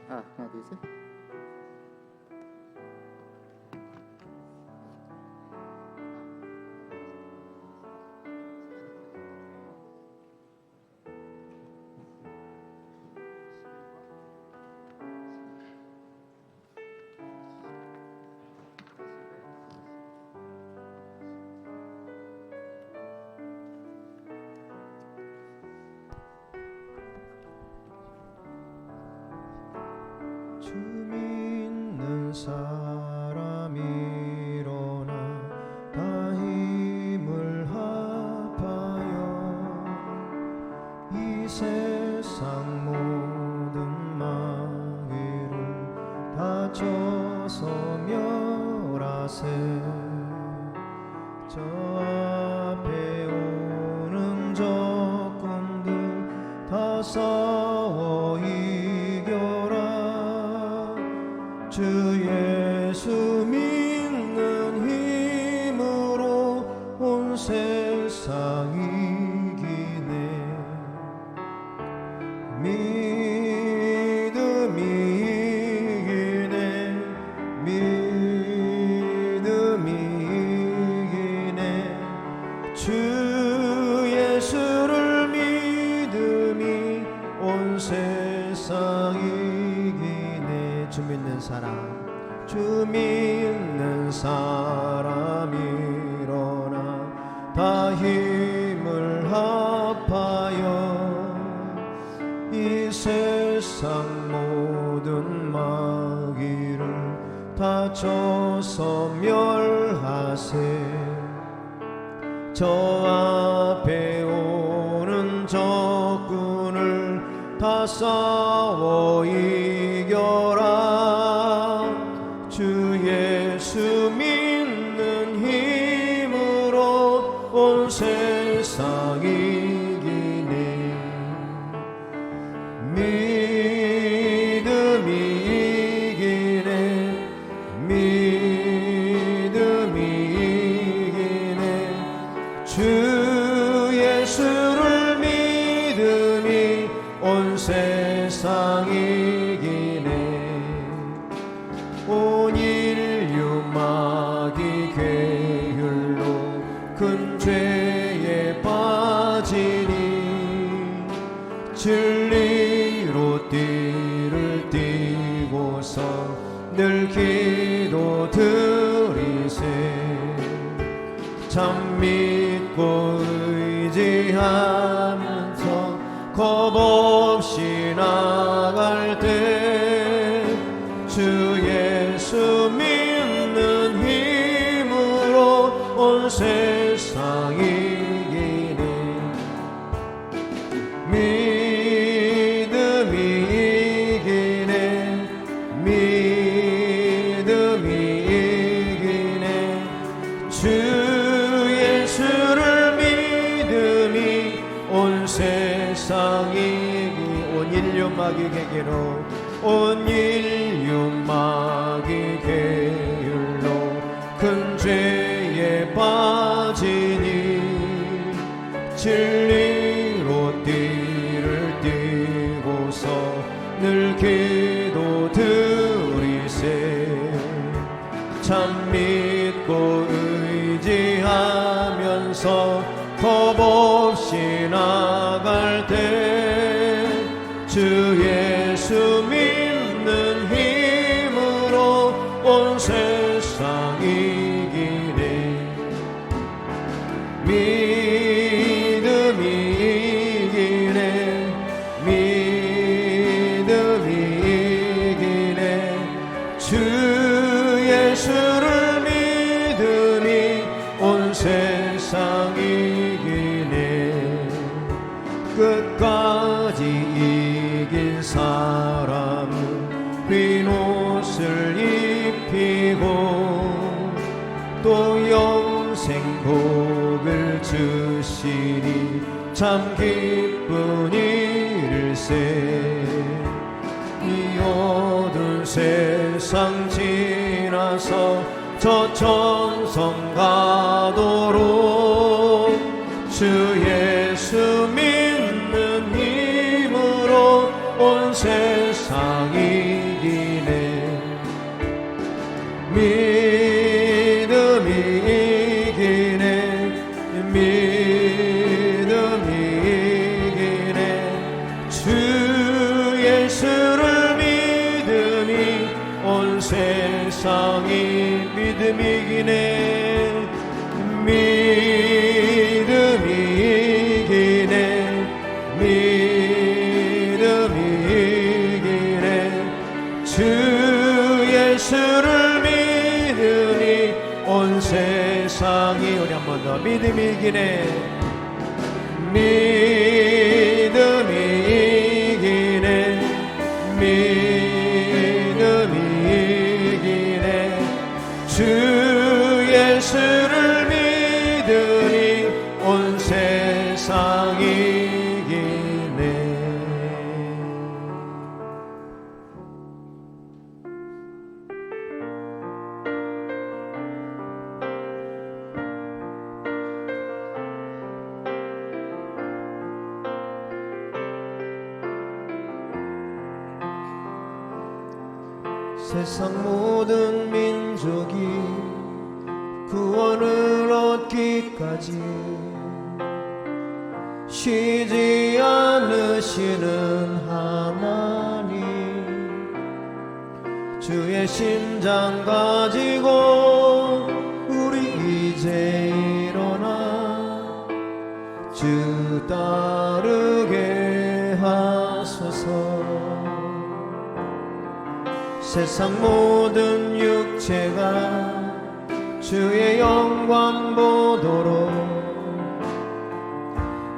하나 둘 셋. 주 믿는 사람이 일어나 다 힘을 합하여 이 세상 모든 마귀를 다 져서 멸하세. 저 앞에 오는 적군들 다 싸워 이겨라. 주 예수 믿는 힘으로 온 세상 이기네. 믿음이 이기네. 믿음이 이기네. 주 예수를 믿음이 온 세상 이기네. 주 믿는 사람, 주 믿는 사람 일어나 다 힘을 합하여 이 세상 모든 마귀를 다 져서 멸하세. 저 앞에 오는 적군을 다 싸워 이겨라. 주 예수 믿는 힘으로 온 세상 이기네. 믿음이 이기네. 믿음이 이기네. 주 예수를 믿음이 온 세상 이기네. 온 인류 마귀 괴율로 큰 죄에 빠지니 진리로 띠를 띠고서 늘 기도 드리세. 참 믿고 의지하면서 겁없이 나갈 때 주 예수 믿는 힘으로 온 세상 이기네. 믿음이 이기네. 믿음이 이기네. 주 예수를 믿음이 온 세상 이기네. 온 인류 마귀 궤계로 온 인류 마귀 괴율로 큰 죄에 빠지니 진리로 띠를 띠고서 늘 기도 드리세. 참 믿고 의지하면서 겁없이 나갈 때 주 예수 믿는 힘으로 온 세상 이기네. 믿음이 이기네. 믿음이 이기네. 주 예수를 믿으니 온 세상 이기네. 끝까지 이긴 사람은 흰 옷을 입히고 또 영생 복을 주시니 참 기쁜 일일세. 이 어두운 세상 지나서 저 천성 가도록 주 예수 믿는 힘으로 온 세상이 믿음이 이기네 믿음이 이기네 믿음이 이기네 주 예수를 믿으니 온 세상이 우리 한 번 더 믿음이 이기네 믿음이 이기네 믿음이 이기네 주 예수를 믿으니 온 세상이 이기네. 세상 모든 민족이 구원을 얻기까지 쉬지 않으시는 하나님 주의 심장 가지고 우리 이제 일어나 주 따르게 하소서 세상 모든 육체가 주의 영광 보도록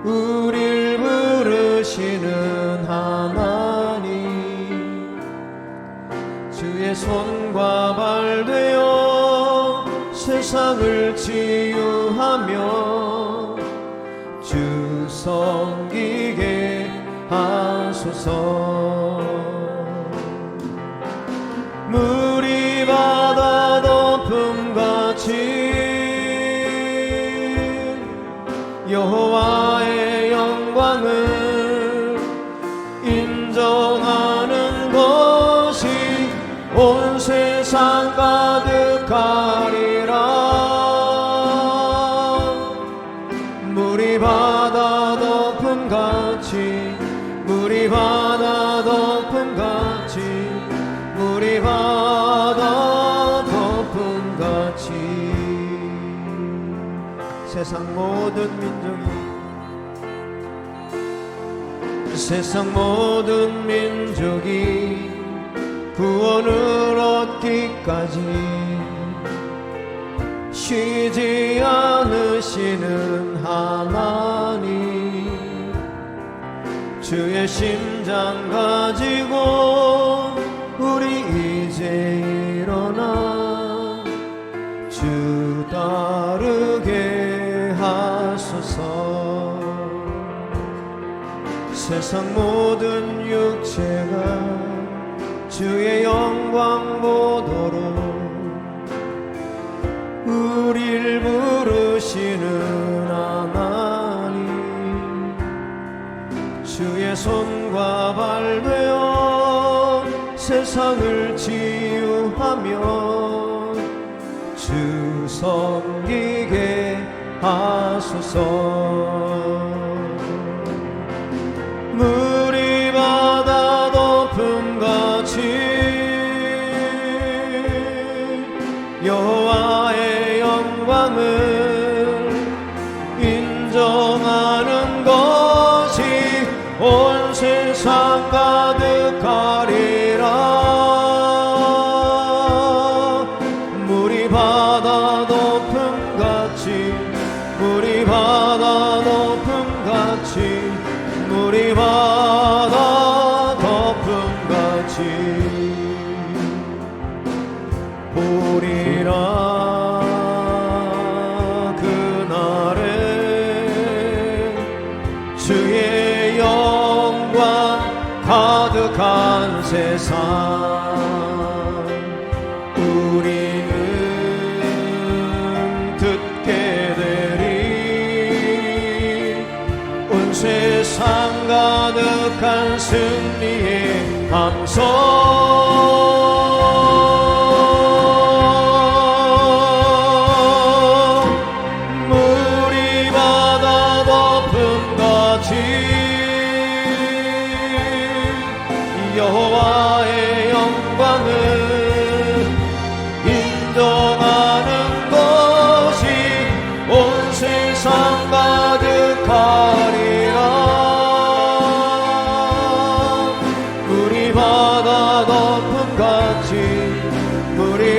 우릴 부르시는 하나님 주의 손과 발 되어 세상을 치유하며 주 섬기게 하소서 물이 바다 덮음같이 여호와의 영광을 인정하는 것이 온 세상 가득하리라 물이 바다 덮음같이 물이 바다 덮음같이 물이 바다 덮음같이 세상 모든 민족이 구원을 얻기까지 쉬지 않으시는 하나님 주의 심장 가지고 우리 이제 일어나 주 따르게 하소서 세상 모든 육체가 주의 영광 보도록 우릴 부르시는 하나님 주의 손과 발 되어 세상을 치유하며 주 섬기게 하소서 물이 바다 덮음같이 여호와의 영광을 인정하는 것이 온 세상 가득하리라 물이 바다 덮음같이 물이 바다 덮음같이 물이 바다 덮음같이 보리라 그날에 주의 영광 가득한 세상 우리는 듣게 되리 온 세상 가득한 승리의 함성 물이 바다 덮음같이 여호와의 영광을 인정하는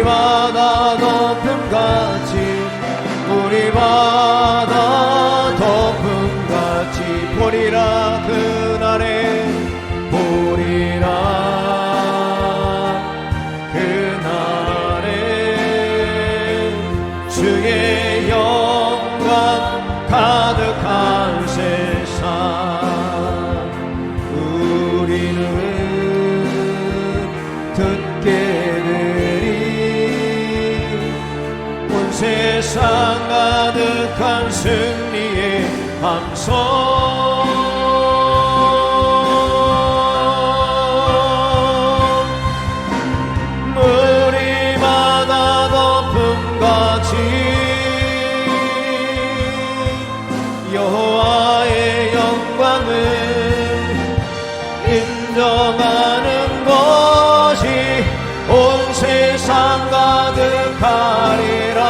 바다 덮음같이 우리 바다 덮음같이 보리라 그날에 보리라 그날에 주의 영광 가득한 세상 우리는 듣게 되리 온 세상 가득한 승리의 함성 물이 바다 덮음같이 여호와의 영광을 인정하는 것이 온 세상 가득하리라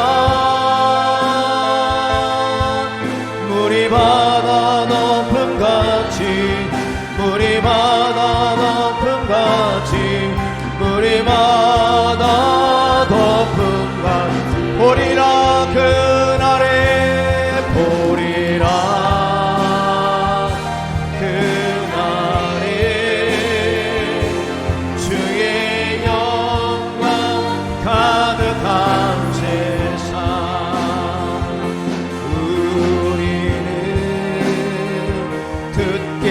물이 바다 덮음같이 물이 바다 덮음같이 물이 바다 덮음같이 보리라 그날에 보리라 그날에 주의 영광 가득한 세상 우리는 듣게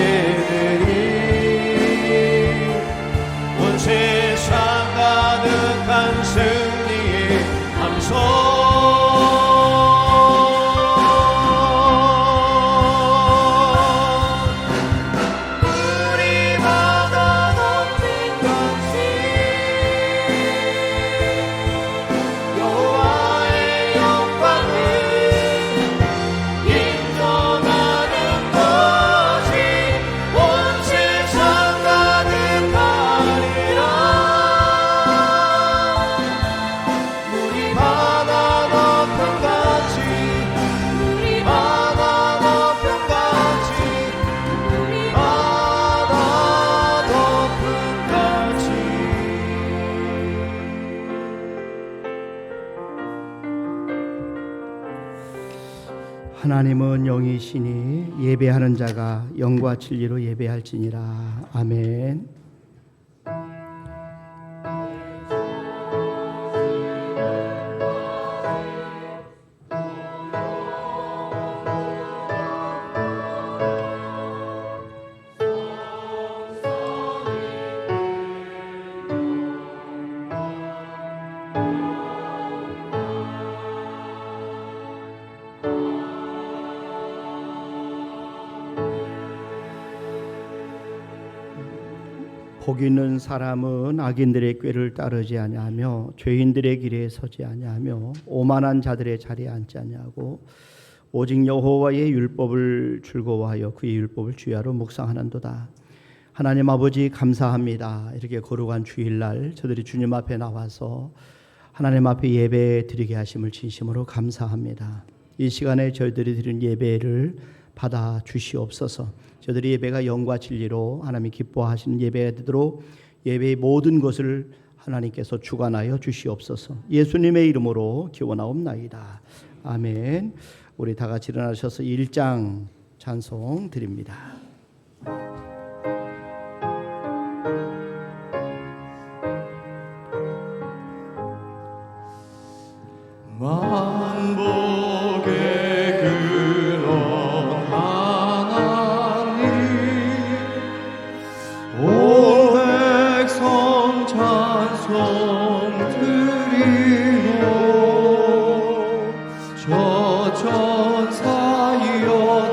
되리 온 세상 가득한 승리의 함성 우리 바다 덮음같이 여호와의 영광을 인정하는 것이 온 세상 가득하리라 물이 바다 덮음같이 물이 바다 덮음같이 물이 바다 덮음같이 하나님은 영이시니 예배하는 자가 영과 진리로 예배할지니라. 아멘. 복 있는 사람은 악인들의 꾀를 따르지 아니하며 죄인들의 길에 서지 아니하며 오만한 자들의 자리에 앉지 아니하고 오직 여호와의 율법을 즐거워하여 그의 율법을 주야로 묵상하는도다. 하나님 아버지 감사합니다. 이렇게 거룩한 주일날 저들이 주님 앞에 나와서 하나님 앞에 예배 드리게 하심을 진심으로 감사합니다. 이 시간에 저희들이 드린 예배를 받아 주시옵소서. 저들의 예배가 영과 진리로 하나님이 기뻐하시는 예배가 되도록 예배의 모든 것을 하나님께서 주관하여 주시옵소서. 예수님의 이름으로 기원하옵나이다. 아멘. 우리 다 같이 일어나셔서 1장 찬송 드립니다. 만복의 근원 하나님 온 백성 찬송 드리노 저 천사여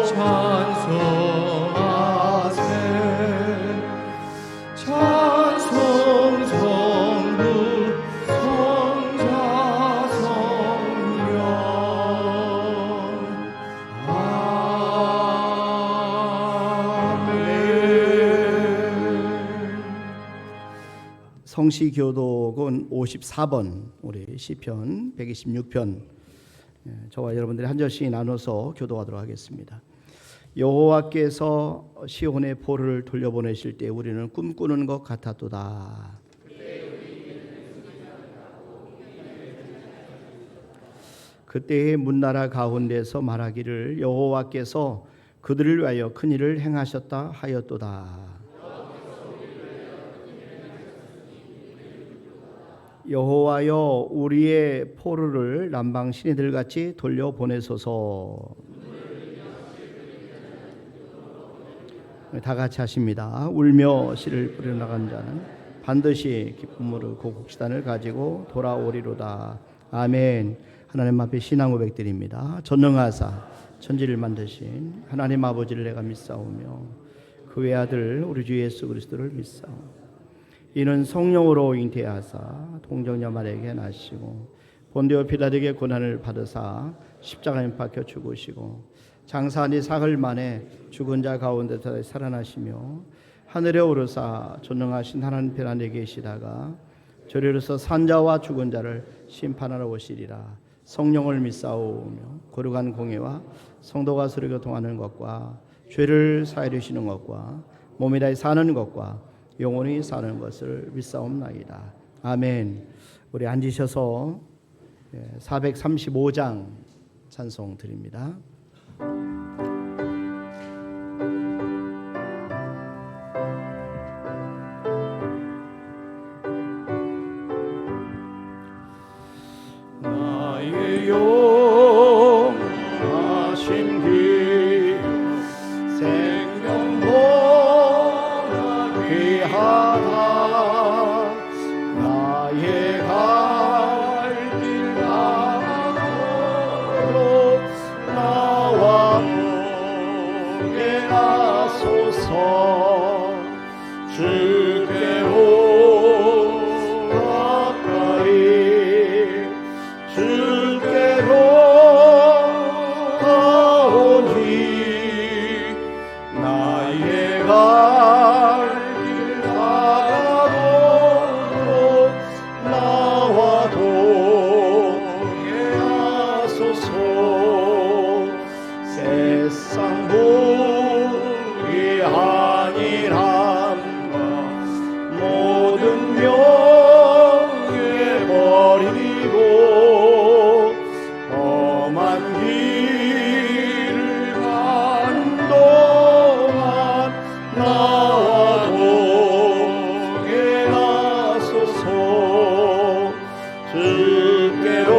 찬송하세 찬송 성부 성자 성령 아멘. 성시교독은 54번 우리 시편 126편 저와 여러분들이 한 절씩 나눠서 교독하도록 하겠습니다. 여호와께서 시온의 포를 돌려보내실 때 우리는 꿈꾸는 것 같았도다. 그때의 문나라 가운데서 말하기를 여호와께서 그들을 위하여 큰 일을 행하셨다 하였도다. 여호와여 우리의 포로를 남방 신이들 같이 돌려보내소서. 다 같이 하십니다. 울며 씨를 뿌려나간 자는 반드시 기쁨으로 그 곡식단을 가지고 돌아오리로다. 아멘. 하나님 앞에 신앙 고백드립니다. 전능하사 천지를 만드신 하나님 아버지를 내가 믿사오며 그 외아들 우리 주 예수 그리스도를 믿사오. 이는 성령으로 잉태하사 동정녀 마리아에게 나시고 본디오 빌라도에게 고난을 받으사 십자가에 못 박혀 죽으시고 장사한 지 사흘 만에 죽은 자 가운데서 살아나시며 하늘에 오르사 전능하신 하나님 편 안에 계시다가 저리로서 산자와 죽은 자를 심판하러 오시리라. 성령을 믿사오며 거룩한 공예와 성도가 서로 교통하는 것과 죄를 사하여 주시는 것과 몸이 다해 사는 것과 영원히 사는 것을 믿사옵나이다. 아멘. 우리 앉으셔서 435장 찬송 드립니다. 나의 영하신 기요 생명보다 귀하다. 나의 갈 길 나로 나와 보게 하소서. 주께로 가까이 주께로 가오니 나의 갈 길 나가도록 나와 동행하소서. 세상 복이 아니란가 모든 명예 버리고 험한 길을 가는 동안 나와 동행하소서. 주께로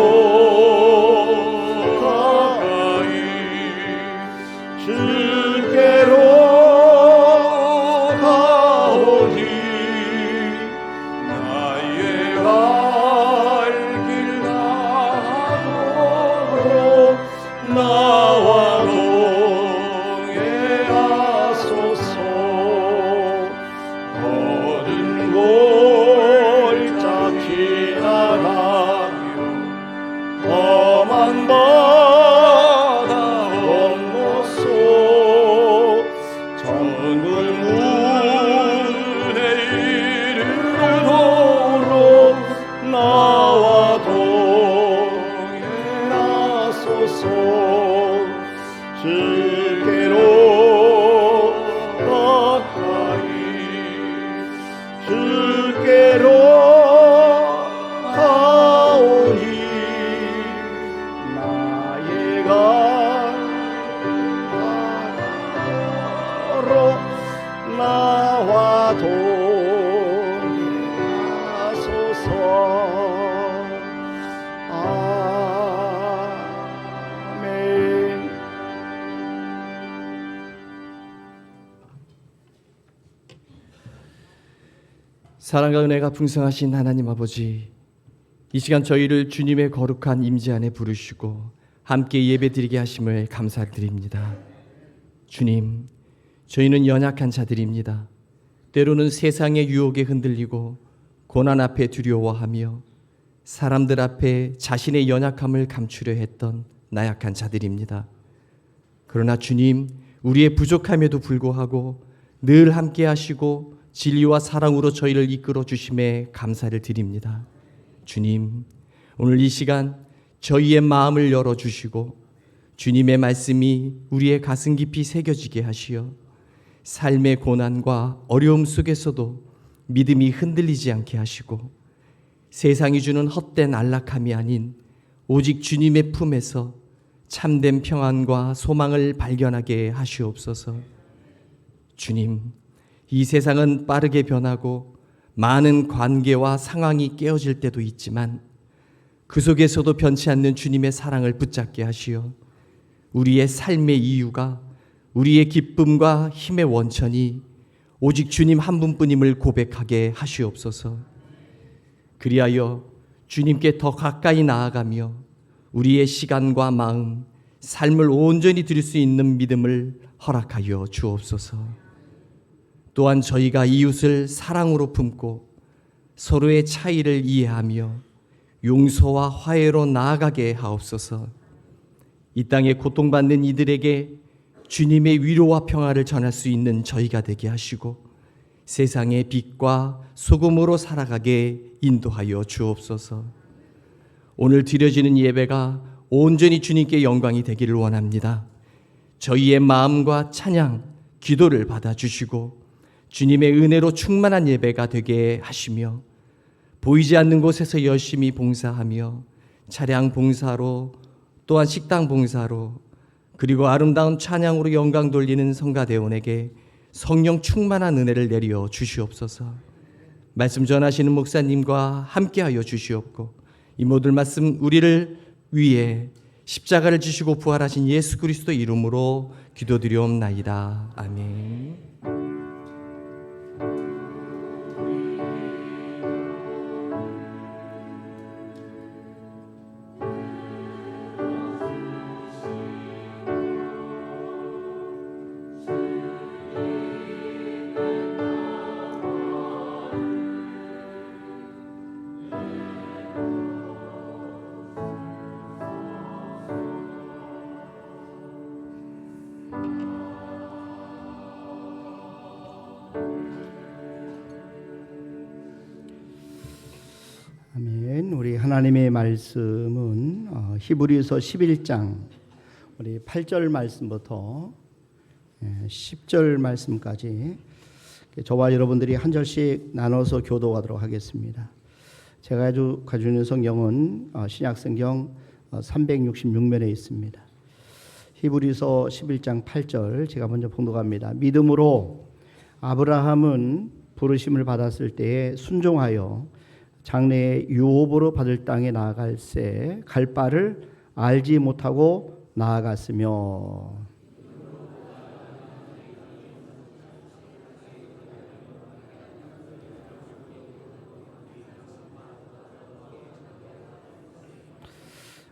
가까이 주께로 가오니 나의 갈 길 나도록 나와 동행하소서. 모든 골짜 지나가며 험한 바다 건너서 전군 문에 이르도록 나와 동행하소서. 주께로 가까이 주께로 가오니 나의 가로 나와 동행하소서. 아멘. 사랑과 은혜가 풍성하신 하나님 아버지, 이 시간 저희를 주님의 거룩한 임재 안에 부르시고 함께 예배드리게 하심을 감사드립니다. 주님, 저희는 연약한 자들입니다. 때로는 세상의 유혹에 흔들리고 고난 앞에 두려워하며 사람들 앞에 자신의 연약함을 감추려 했던 나약한 자들입니다. 그러나 주님, 우리의 부족함에도 불구하고 늘 함께 하시고 진리와 사랑으로 저희를 이끌어 주심에 감사를 드립니다. 주님, 오늘 이 시간 저희의 마음을 열어주시고 주님의 말씀이 우리의 가슴 깊이 새겨지게 하시어 삶의 고난과 어려움 속에서도 믿음이 흔들리지 않게 하시고 세상이 주는 헛된 안락함이 아닌 오직 주님의 품에서 참된 평안과 소망을 발견하게 하시옵소서. 주님, 이 세상은 빠르게 변하고 많은 관계와 상황이 깨어질 때도 있지만 그 속에서도 변치 않는 주님의 사랑을 붙잡게 하시어 우리의 삶의 이유가, 우리의 기쁨과 힘의 원천이 오직 주님 한 분뿐임을 고백하게 하시옵소서. 그리하여 주님께 더 가까이 나아가며 우리의 시간과 마음, 삶을 온전히 드릴 수 있는 믿음을 허락하여 주옵소서. 또한 저희가 이웃을 사랑으로 품고 서로의 차이를 이해하며 용서와 화해로 나아가게 하옵소서. 이 땅에 고통받는 이들에게 주님의 위로와 평화를 전할 수 있는 저희가 되게 하시고 세상의 빛과 소금으로 살아가게 인도하여 주옵소서. 오늘 드려지는 예배가 온전히 주님께 영광이 되기를 원합니다. 저희의 마음과 찬양, 기도를 받아주시고 주님의 은혜로 충만한 예배가 되게 하시며 보이지 않는 곳에서 열심히 봉사하며 차량 봉사로 또한 식당 봉사로 그리고 아름다운 찬양으로 영광 돌리는 성가대원에게 성령 충만한 은혜를 내려 주시옵소서. 말씀 전하시는 목사님과 함께하여 주시옵고 이 모든 말씀 우리를 위해 십자가를 지시고 부활하신 예수 그리스도 이름으로 기도드리옵나이다. 아멘. 아멘. 우리 하나님의 말씀은 히브리서 11장 우리 8절 말씀부터 10절 말씀까지 저와 여러분들이 한 절씩 나눠서 교도하도록 하겠습니다. 제가 가지고 있는 성경은 신약 성경 366면에 있습니다. 히브리서 11장 8절 제가 먼저 봉독합니다. 믿음으로 아브라함은 부르심을 받았을 때에 순종하여 장래의 유업으로 받을 땅에 나아갈새 갈 바를 알지 못하고 나아갔으며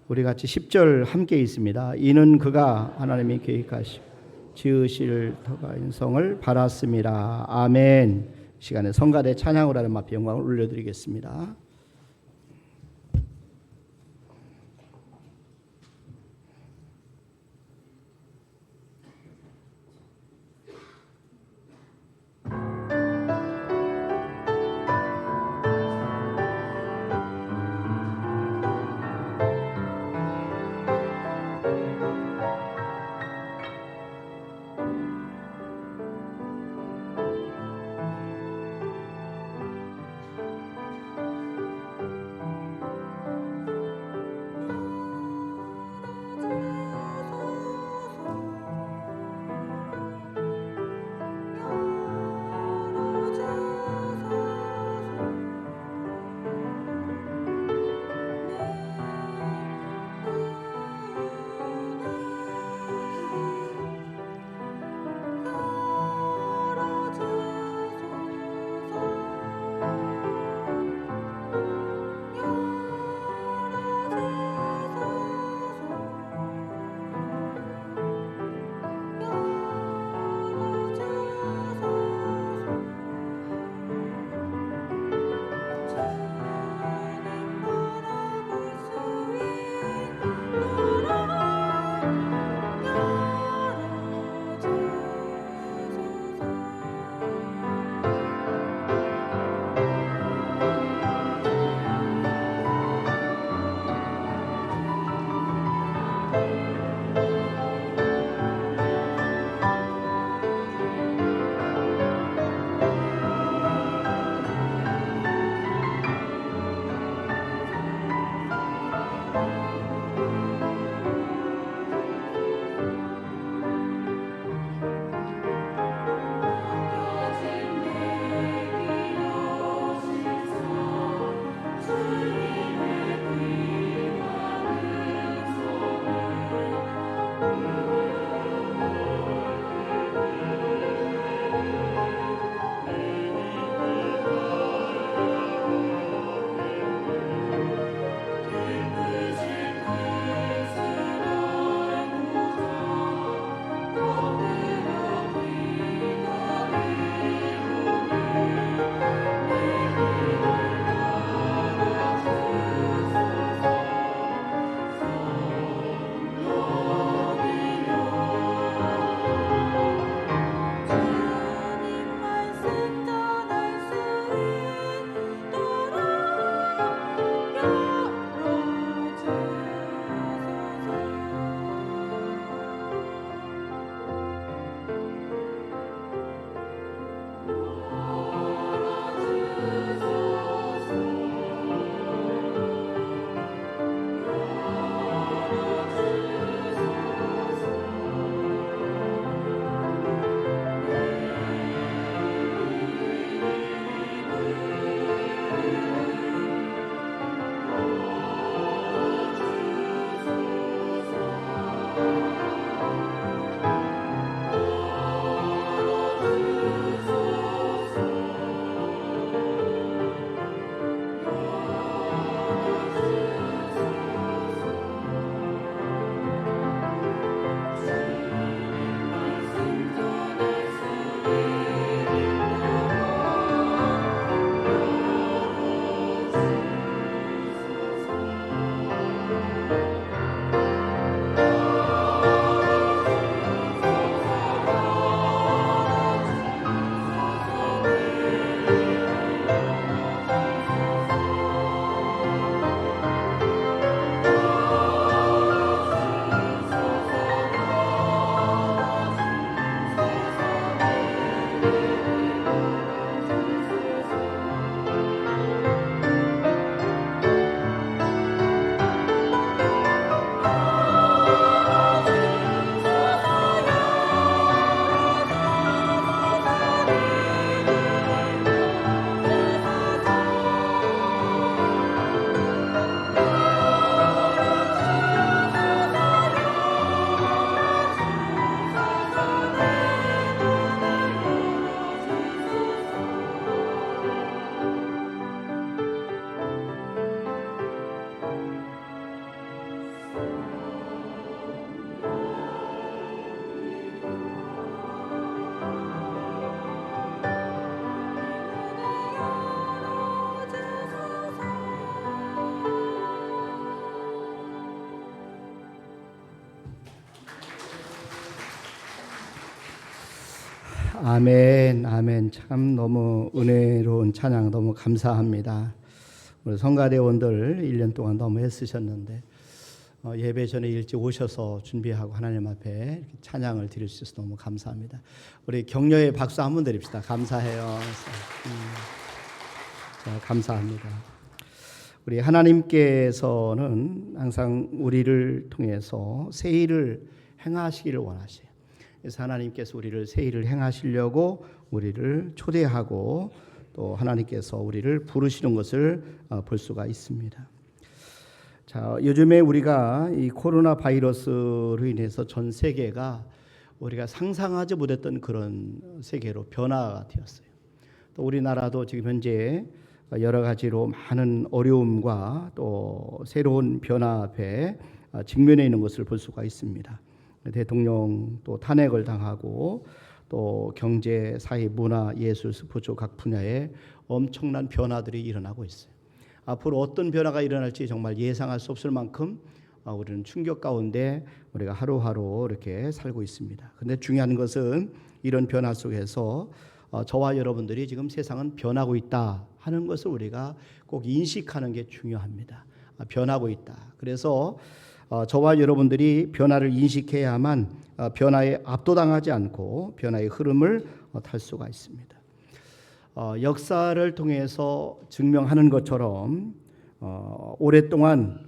우리 같이 10절 함께 있습니다. 이는 그가 하나님이 계획하시고 지으실 터가인성을 바랐습니다. 아멘. 시간에 성가대 찬양으로 하는 앞에 영광을 올려드리겠습니다. 아멘, 아멘. 참 너무 은혜로운 찬양 너무 감사합니다. 우리 성가대원들 1년 동안 너무 애쓰셨는데 예배 전에 일찍 오셔서 준비하고 하나님 앞에 찬양을 드릴 수 있어서 너무 감사합니다. 우리 격려의 박수 한번 드립시다. 감사해요. 자, 감사합니다. 우리 하나님께서는 항상 우리를 통해서 새 일을 행하시기를 원하세요. 그래서 하나님께서 우리를 새 일을 행하시려고 우리를 초대하고 또 하나님께서 우리를 부르시는 것을 볼 수가 있습니다. 자, 요즘에 우리가 이 코로나 바이러스로 인해서 전 세계가 우리가 상상하지 못했던 그런 세계로 변화가 되었어요. 또 우리나라도 지금 현재 여러 가지로 많은 어려움과 또 새로운 변화 앞에 직면해 있는 것을 볼 수가 있습니다. 대통령 또 탄핵을 당하고 또 경제, 사회, 문화, 예술, 스포츠 각 분야에 엄청난 변화들이 일어나고 있어요. 앞으로 어떤 변화가 일어날지 정말 예상할 수 없을 만큼 우리는 충격 가운데 우리가 하루하루 이렇게 살고 있습니다. 그런데 중요한 것은 이런 변화 속에서 저와 여러분들이 지금 세상은 변하고 있다 하는 것을 우리가 꼭 인식하는 게 중요합니다. 변하고 있다. 그래서 저와 여러분들이 변화를 인식해야만 변화에 압도당하지 않고 변화의 흐름을 탈 수가 있습니다. 역사를 통해서 증명하는 것처럼 오랫동안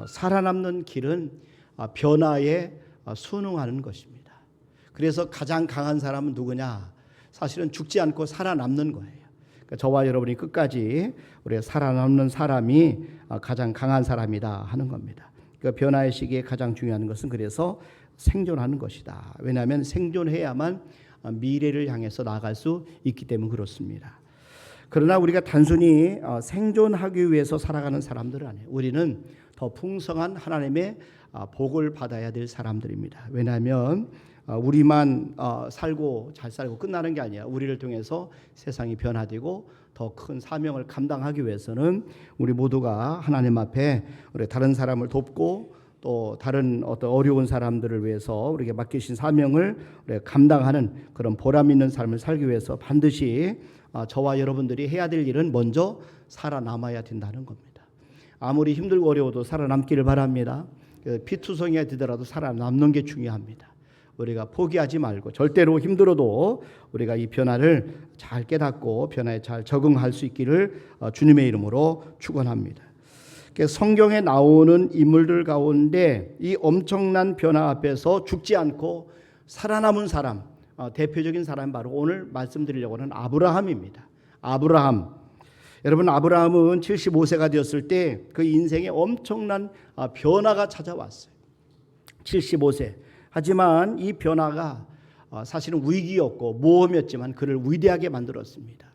살아남는 길은 변화에 순응하는 것입니다. 그래서 가장 강한 사람은 누구냐? 사실은 죽지 않고 살아남는 거예요. 그러니까 저와 여러분이 끝까지 우리 살아남는 사람이 가장 강한 사람이다 하는 겁니다. 그 변화의 시기에 가장 중요한 것은 그래서 생존하는 것이다. 왜냐하면 생존해야만 미래를 향해서 나아갈 수 있기 때문에 그렇습니다. 그러나 우리가 단순히 생존하기 위해서 살아가는 사람들은 아니에요. 우리는 더 풍성한 하나님의 복을 받아야 될 사람들입니다. 왜냐하면 우리만 살고 잘 살고 끝나는 게 아니야. 우리를 통해서 세상이 변화되고 더 큰 사명을 감당하기 위해서는 우리 모두가 하나님 앞에 우리 다른 사람을 돕고 또 다른 어떤 어려운 사람들을 위해서 우리에게 맡기신 사명을 우리가 감당하는 그런 보람 있는 삶을 살기 위해서 반드시 저와 여러분들이 해야 될 일은 먼저 살아남아야 된다는 겁니다. 아무리 힘들고 어려워도 살아남기를 바랍니다. 피투성이가 되더라도 살아남는 게 중요합니다. 우리가 포기하지 말고 절대로 힘들어도 우리가 이 변화를 잘 깨닫고 변화에 잘 적응할 수 있기를 주님의 이름으로 축원합니다. 성경에 나오는 인물들 가운데 이 엄청난 변화 앞에서 죽지 않고 살아남은 사람, 대표적인 사람이 바로 오늘 말씀드리려고 하는 아브라함입니다. 아브라함. 여러분, 아브라함은 75세가 되었을 때 그 인생에 엄청난 변화가 찾아왔어요. 75세. 하지만 이 변화가 사실은 위기였고 모험이었지만 그를 위대하게 만들었습니다.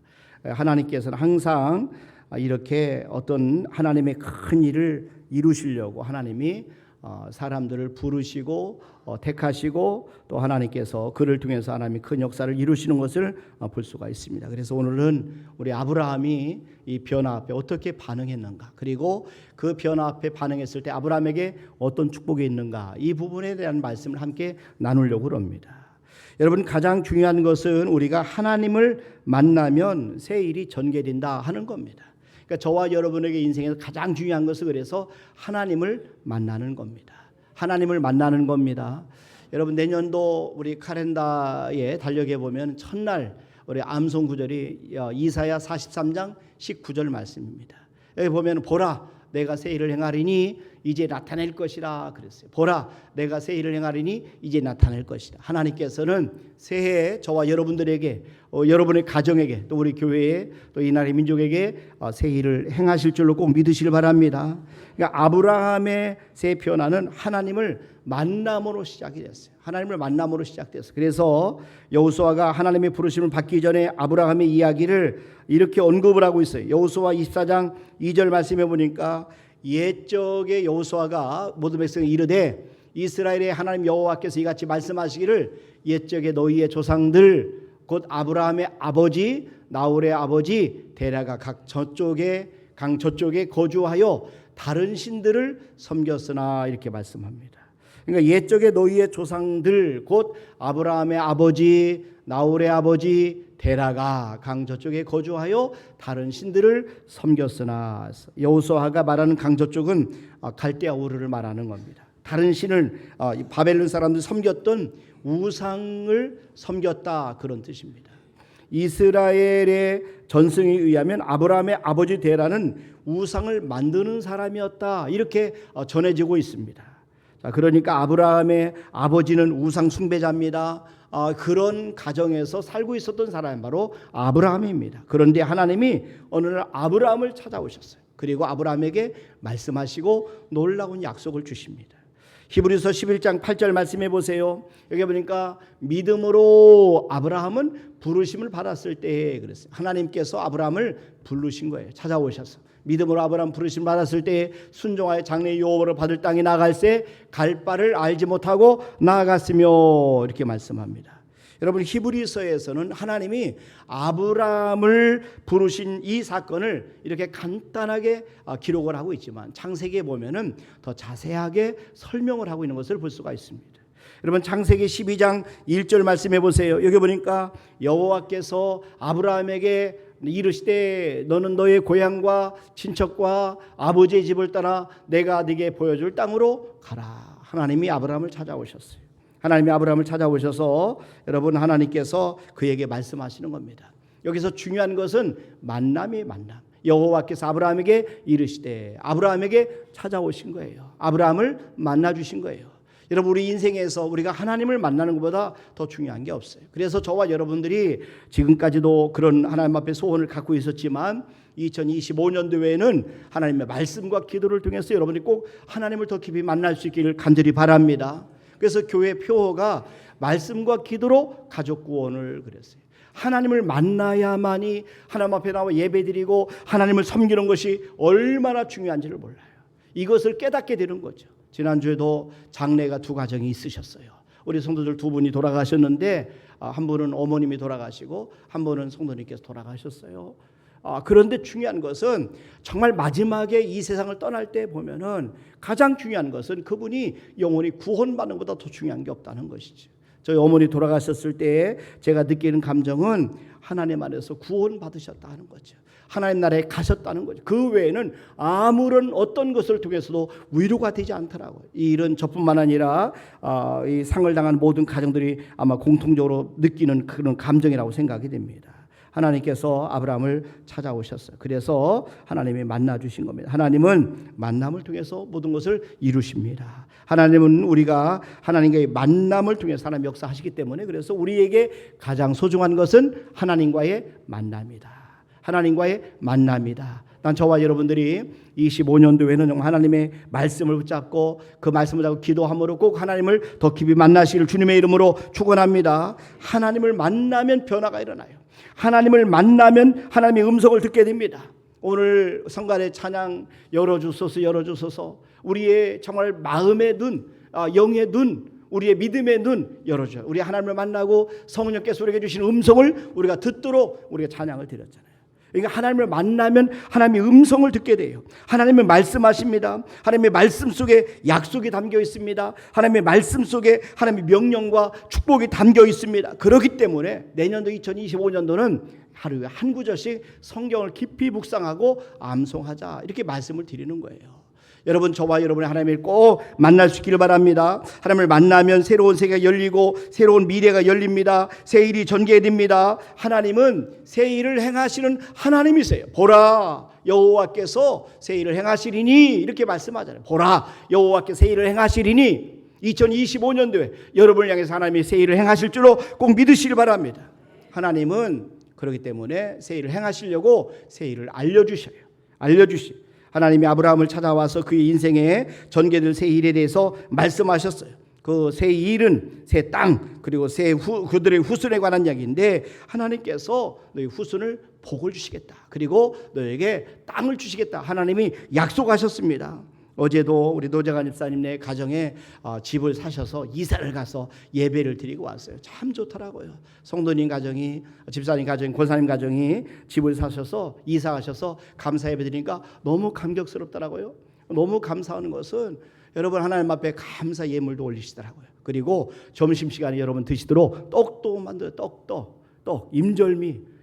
하나님께서는 항상 이렇게 어떤 하나님의 큰 일을 이루시려고 하나님이 사람들을 부르시고 택하시고 또 하나님께서 그를 통해서 하나님이 큰 역사를 이루시는 것을 볼 수가 있습니다. 그래서 오늘은 우리 아브라함이 이 변화 앞에 어떻게 반응했는가, 그리고 그 변화 앞에 반응했을 때 아브라함에게 어떤 축복이 있는가, 이 부분에 대한 말씀을 함께 나누려고 합니다. 여러분, 가장 중요한 것은 우리가 하나님을 만나면 새 일이 전개된다 하는 겁니다. 그러니까 저와 여러분에게 인생에서 가장 중요한 것은 그래서 하나님을 만나는 겁니다. 하나님을 만나는 겁니다. 여러분, 내년도 우리 카렌다에 달력해 보면 첫날 우리 암송 구절이 이사야 43장 19절 말씀입니다. 여기 보면 보라 내가 새 일을 행하리니 이제 나타낼 것이라 그랬어요. 보라 내가 새 일을 행하리니 이제 나타낼 것이다. 하나님께서는 새해에 저와 여러분들에게 여러분의 가정에게 또 우리 교회에 또 이 나라의 민족에게 새 일을 행하실 줄로 꼭 믿으시길 바랍니다. 그러니까 아브라함의 새 변화는 하나님을 만남으로 시작이 됐어요. 하나님을 만남으로 시작됐어요. 그래서 여호수아가 하나님의 부르심을 받기 전에 아브라함의 이야기를 이렇게 언급을 하고 있어요. 여호수아 24장 2절 말씀해 보니까 옛적의 여호수아가 모든 백성에 이르되 이스라엘의 하나님 여호와께서 이같이 말씀하시기를 옛적의 너희의 조상들 곧 아브라함의 아버지 나홀의 아버지 데라가 각 저쪽에 강 저쪽에 거주하여 다른 신들을 섬겼으나 이렇게 말씀합니다. 그러니까 옛적의 너희의 조상들 곧 아브라함의 아버지 나홀의 아버지 데라가 강 저쪽에 거주하여 다른 신들을 섬겼으나, 여호수아가 말하는 강 저쪽은 갈대아 우르를 말하는 겁니다. 다른 신을 바벨론 사람들이 섬겼던 우상을 섬겼다, 그런 뜻입니다. 이스라엘의 전승에 의하면 아브라함의 아버지 데라는 우상을 만드는 사람이었다, 이렇게 전해지고 있습니다. 자, 그러니까 아브라함의 아버지는 우상 숭배자입니다. 그런 가정에서 살고 있었던 사람이 바로 아브라함입니다. 그런데 하나님이 어느 날 아브라함을 찾아오셨어요. 그리고 아브라함에게 말씀하시고 놀라운 약속을 주십니다. 히브리서 11장 8절 말씀해 보세요. 여기 보니까 믿음으로 아브라함은 부르심을 받았을 때에 그랬어요. 하나님께서 아브라함을 부르신 거예요. 찾아오셔서 믿음으로 아브라함 부르심을 받았을 때에 순종하여 장래 유업으로 받을 땅에 나아갈새 갈 바를 알지 못하고 나아갔으며, 이렇게 말씀합니다. 여러분, 히브리서에서는 하나님이 아브라함을 부르신 이 사건을 이렇게 간단하게 기록을 하고 있지만 창세기에 보면은 더 자세하게 설명을 하고 있는 것을 볼 수가 있습니다. 여러분, 창세기 12장 1절 말씀해 보세요. 여기 보니까 여호와께서 아브라함에게 이르시되 너는 너의 고향과 친척과 아버지의 집을 떠나 내가 네게 보여줄 땅으로 가라. 하나님이 아브라함을 찾아오셨어요. 하나님이 아브라함을 찾아오셔서 여러분, 하나님께서 그에게 말씀하시는 겁니다. 여기서 중요한 것은 만남. 여호와께서 아브라함에게 이르시되 아브라함에게 찾아오신 거예요. 아브라함을 만나 주신 거예요. 여러분, 우리 인생에서 우리가 하나님을 만나는 것보다 더 중요한 게 없어요. 그래서 저와 여러분들이 지금까지도 그런 하나님 앞에 소원을 갖고 있었지만 2025년도에는 하나님의 말씀과 기도를 통해서 여러분이 꼭 하나님을 더 깊이 만날 수 있기를 간절히 바랍니다. 그래서 교회 표어가 말씀과 기도로 가족 구원을 그랬어요. 하나님을 만나야만이 하나님 앞에 나와 예배드리고 하나님을 섬기는 것이 얼마나 중요한지를 몰라요. 이것을 깨닫게 되는 거죠. 지난주에도 장례가 두 가정이 있으셨어요. 우리 성도들 두 분이 돌아가셨는데 한 분은 어머님이 돌아가시고 한 분은 성도님께서 돌아가셨어요. 그런데 중요한 것은 정말 마지막에 이 세상을 떠날 때 보면은 가장 중요한 것은 그분이 영원히 구원받는 것보다 더 중요한 게 없다는 것이죠. 저희 어머니 돌아가셨을 때 제가 느끼는 감정은 하나님 안에서 구원받으셨다 하는 거죠. 하나님 나라에 가셨다는 거죠. 그 외에는 아무런 어떤 것을 통해서도 위로가 되지 않더라고요. 이 일은 저뿐만 아니라 이 상을 당한 모든 가정들이 아마 공통적으로 느끼는 그런 감정이라고 생각이 됩니다. 하나님께서 아브라함을 찾아오셨어요. 그래서 하나님이 만나주신 겁니다. 하나님은 만남을 통해서 모든 것을 이루십니다. 하나님은 우리가 하나님과의 만남을 통해서 하나님 역사하시기 때문에 그래서 우리에게 가장 소중한 것은 하나님과의 만남이다. 하나님과의 만남이다. 난 저와 여러분들이 25년도에는 하나님의 말씀을 붙잡고 그 말씀을 잡고 기도함으로 꼭 하나님을 더 깊이 만나시기를 주님의 이름으로 축원합니다. 하나님을 만나면 변화가 일어나요. 하나님을 만나면 하나님의 음성을 듣게 됩니다. 오늘 성간의 찬양 열어주소서 우리의 정말 마음의 눈, 영의 눈, 우리의 믿음의 눈 열어줘요. 우리 하나님을 만나고 성령께서 우리에게 주신 음성을 우리가 듣도록 우리가 찬양을 드렸잖아요. 그러니까 하나님을 만나면 하나님의 음성을 듣게 돼요. 하나님은 말씀하십니다. 하나님의 말씀 속에 약속이 담겨 있습니다. 하나님의 말씀 속에 하나님의 명령과 축복이 담겨 있습니다. 그렇기 때문에 내년도 2025년도는 하루에 한 구절씩 성경을 깊이 묵상하고 암송하자, 이렇게 말씀을 드리는 거예요. 여러분, 저와 여러분의 하나님을 꼭 만날 수 있기를 바랍니다. 하나님을 만나면 새로운 세계가 열리고 새로운 미래가 열립니다. 새 일이 전개됩니다. 하나님은 새 일을 행하시는 하나님이세요. 보라, 여호와께서 새 일을 행하시리니, 이렇게 말씀하잖아요. 보라, 여호와께서 새 일을 행하시리니 2025년도에 여러분을 향해서 하나님이 새 일을 행하실 줄로 꼭 믿으시길 바랍니다. 하나님은 그렇기 때문에 새 일을 행하시려고 새 일을 알려주셔요. 하나님이 아브라함을 찾아와서 그의 인생의 전개될 새 일에 대해서 말씀하셨어요. 그 새 일은 새 땅, 그리고 그들의 후손에 관한 이야기인데 하나님께서 너희 후손을 복을 주시겠다. 그리고 너에게 땅을 주시겠다. 하나님이 약속하셨습니다. 어제도 우리 노재관 집사님네 가정에 집을 사셔서 이사를 가서 예배를 드리고 왔어요. 참 좋더라고요. 성도님 가정이, 집사님 가정이, 권사님 가정이 집을 사셔서 이사 가셔서 감사 예배 드리니까 너무 감격스럽더라고요. 너무 감사하는 것은 여러분 하나님 앞에 감사 예물도 올리시더라고요. 그리고 점심시간에 여러분 드시도록 떡도 만들어 떡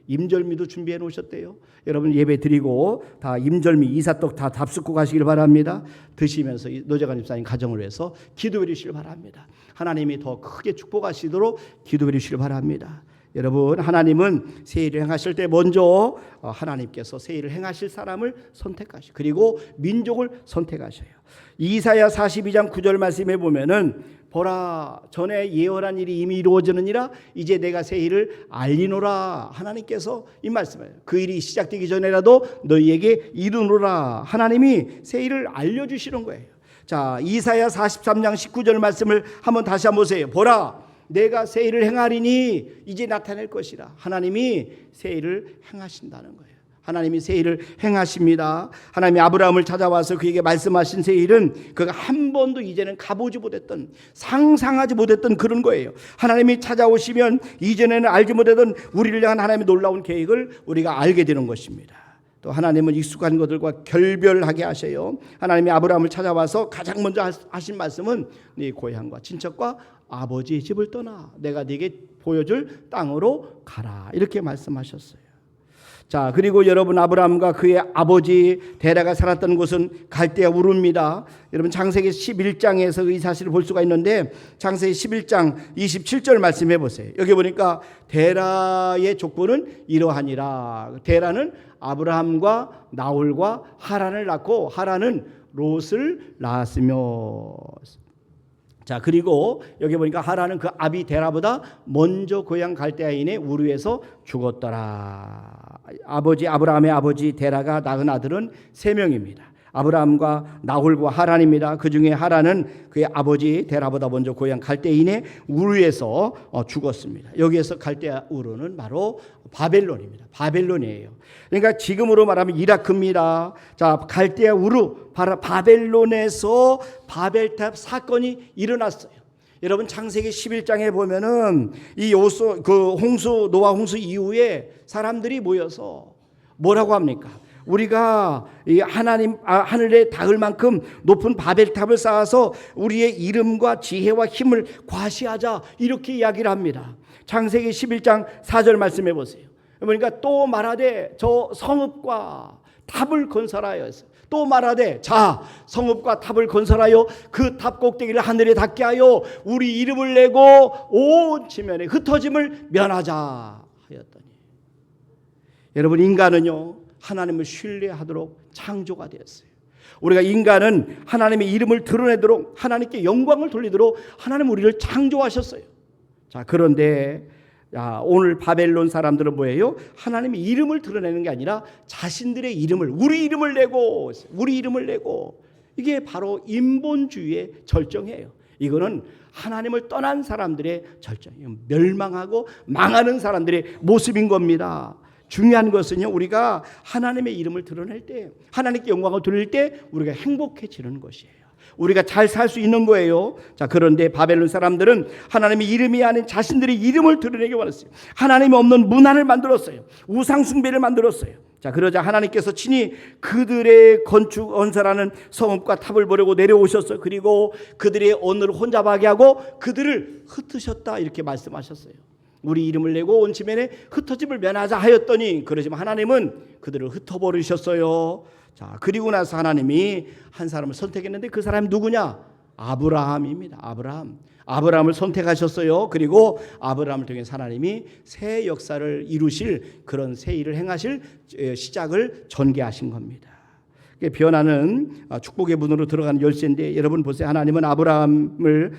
임절미도 준비해 놓으셨대요. 여러분 예배 드리고 다 임절미 이사떡 다 답습고 가시길 바랍니다. 드시면서 노재관 집사님 가정을 위해서 기도해 주시길 바랍니다. 하나님이 더 크게 축복하시도록 기도해 주시길 바랍니다. 여러분 하나님은 새 일을 행하실 때 먼저 하나님께서 새 일을 행하실 사람을 선택하시고 그리고 민족을 선택하셔요. 이사야 42장 9절 말씀에 보면은 보라 전에 예언한 일이 이미 이루어지느니라 이제 내가 새 일을 알리노라. 하나님께서 이 말씀을 그 일이 시작되기 전에라도 너희에게 이르노라. 하나님이 새 일을 알려주시는 거예요. 자 이사야 43장 19절 말씀을 다시 한번 보세요. 보라 내가 새 일을 행하리니 이제 나타낼 것이라. 하나님이 새 일을 행하신다는 거예요. 하나님이 새 일을 행하십니다. 하나님이 아브라함을 찾아와서 그에게 말씀하신 새 일은 그가 한 번도 이제는 가보지 못했던 상상하지 못했던 그런 거예요. 하나님이 찾아오시면 이전에는 알지 못했던 우리를 향한 하나님의 놀라운 계획을 우리가 알게 되는 것입니다. 또 하나님은 익숙한 것들과 결별하게 하셔요. 하나님이 아브라함을 찾아와서 가장 먼저 하신 말씀은 네 고향과 친척과 아버지의 집을 떠나 내가 네게 보여줄 땅으로 가라. 이렇게 말씀하셨어요. 자 그리고 여러분 아브라함과 그의 아버지 데라가 살았던 곳은 갈대아 우르입니다. 여러분 창세기 11장에서 이 사실을 볼 수가 있는데 창세기 11장 27절 말씀해 보세요. 여기 보니까 데라의 족보는 이러하니라. 데라는 아브라함과 나홀과 하란을 낳고 하란은 롯을 낳았으며 자 그리고 여기 보니까 하란은 그 아비 데라보다 먼저 고향 갈대아인의 우르에서 죽었더라. 아버지 아브라함의 아버지 데라가 낳은 아들은 3명입니다. 아브라함과 나홀과 하란입니다. 그 중에 하란은 그의 아버지 데라보다 먼저 고향 갈대인의 우르에서 죽었습니다. 여기에서 갈대아 우르는 바로 바벨론입니다. 바벨론이에요. 그러니까 지금으로 말하면 이라크입니다. 자 갈대아 우르 바벨론에서 바벨탑 사건이 일어났어요. 여러분 창세기 11장에 보면은 이 노아 홍수 이후에 사람들이 모여서 뭐라고 합니까? 우리가 이 하늘에 닿을 만큼 높은 바벨탑을 쌓아서 우리의 이름과 지혜와 힘을 과시하자 이렇게 이야기를 합니다. 창세기 11장 4절 말씀해 보세요. 그러니까 또 말하되 저 성읍과 탑을 건설하여 또 말하되 자 성읍과 탑을 건설하여 그 탑 꼭대기를 하늘에 닿게 하여 우리 이름을 내고 온 지면에 흩어짐을 면하자 하였더니 여러분 인간은요 하나님을 신뢰하도록 창조가 되었어요. 우리가 인간은 하나님의 이름을 드러내도록 하나님께 영광을 돌리도록 하나님 우리를 창조하셨어요. 자 그런데 오늘 바벨론 사람들은 뭐예요? 하나님의 이름을 드러내는 게 아니라 자신들의 이름을 우리 이름을 내고 이게 바로 인본주의의 절정이에요. 이거는 하나님을 떠난 사람들의 절정이에요. 멸망하고 망하는 사람들의 모습인 겁니다. 중요한 것은요 우리가 하나님의 이름을 드러낼 때 하나님께 영광을 돌릴 때 우리가 행복해지는 것이에요. 우리가 잘 살 수 있는 거예요. 자 그런데 바벨론 사람들은 하나님의 이름이 아닌 자신들의 이름을 드러내기 원했어요. 하나님이 없는 문화를 만들었어요. 우상 숭배를 만들었어요. 자 그러자 하나님께서 친히 그들의 건설하는 성읍과 탑을 보려고 내려오셨어요. 그리고 그들의 언어를 혼잡하게 하고 그들을 흩으셨다 이렇게 말씀하셨어요. 우리 이름을 내고 온 지면에 흩어짐을 면하자 하였더니 그러지만 하나님은 그들을 흩어버리셨어요. 자 그리고 나서 하나님이 한 사람을 선택했는데 그 사람이 누구냐? 아브라함입니다. 아브라함을 선택하셨어요. 그리고 아브라함을 통해 하나님이 새 역사를 이루실 그런 새 일을 행하실 시작을 전개하신 겁니다. 변화는 축복의 문으로 들어가는 열쇠인데 여러분 보세요. 하나님은 아브라함을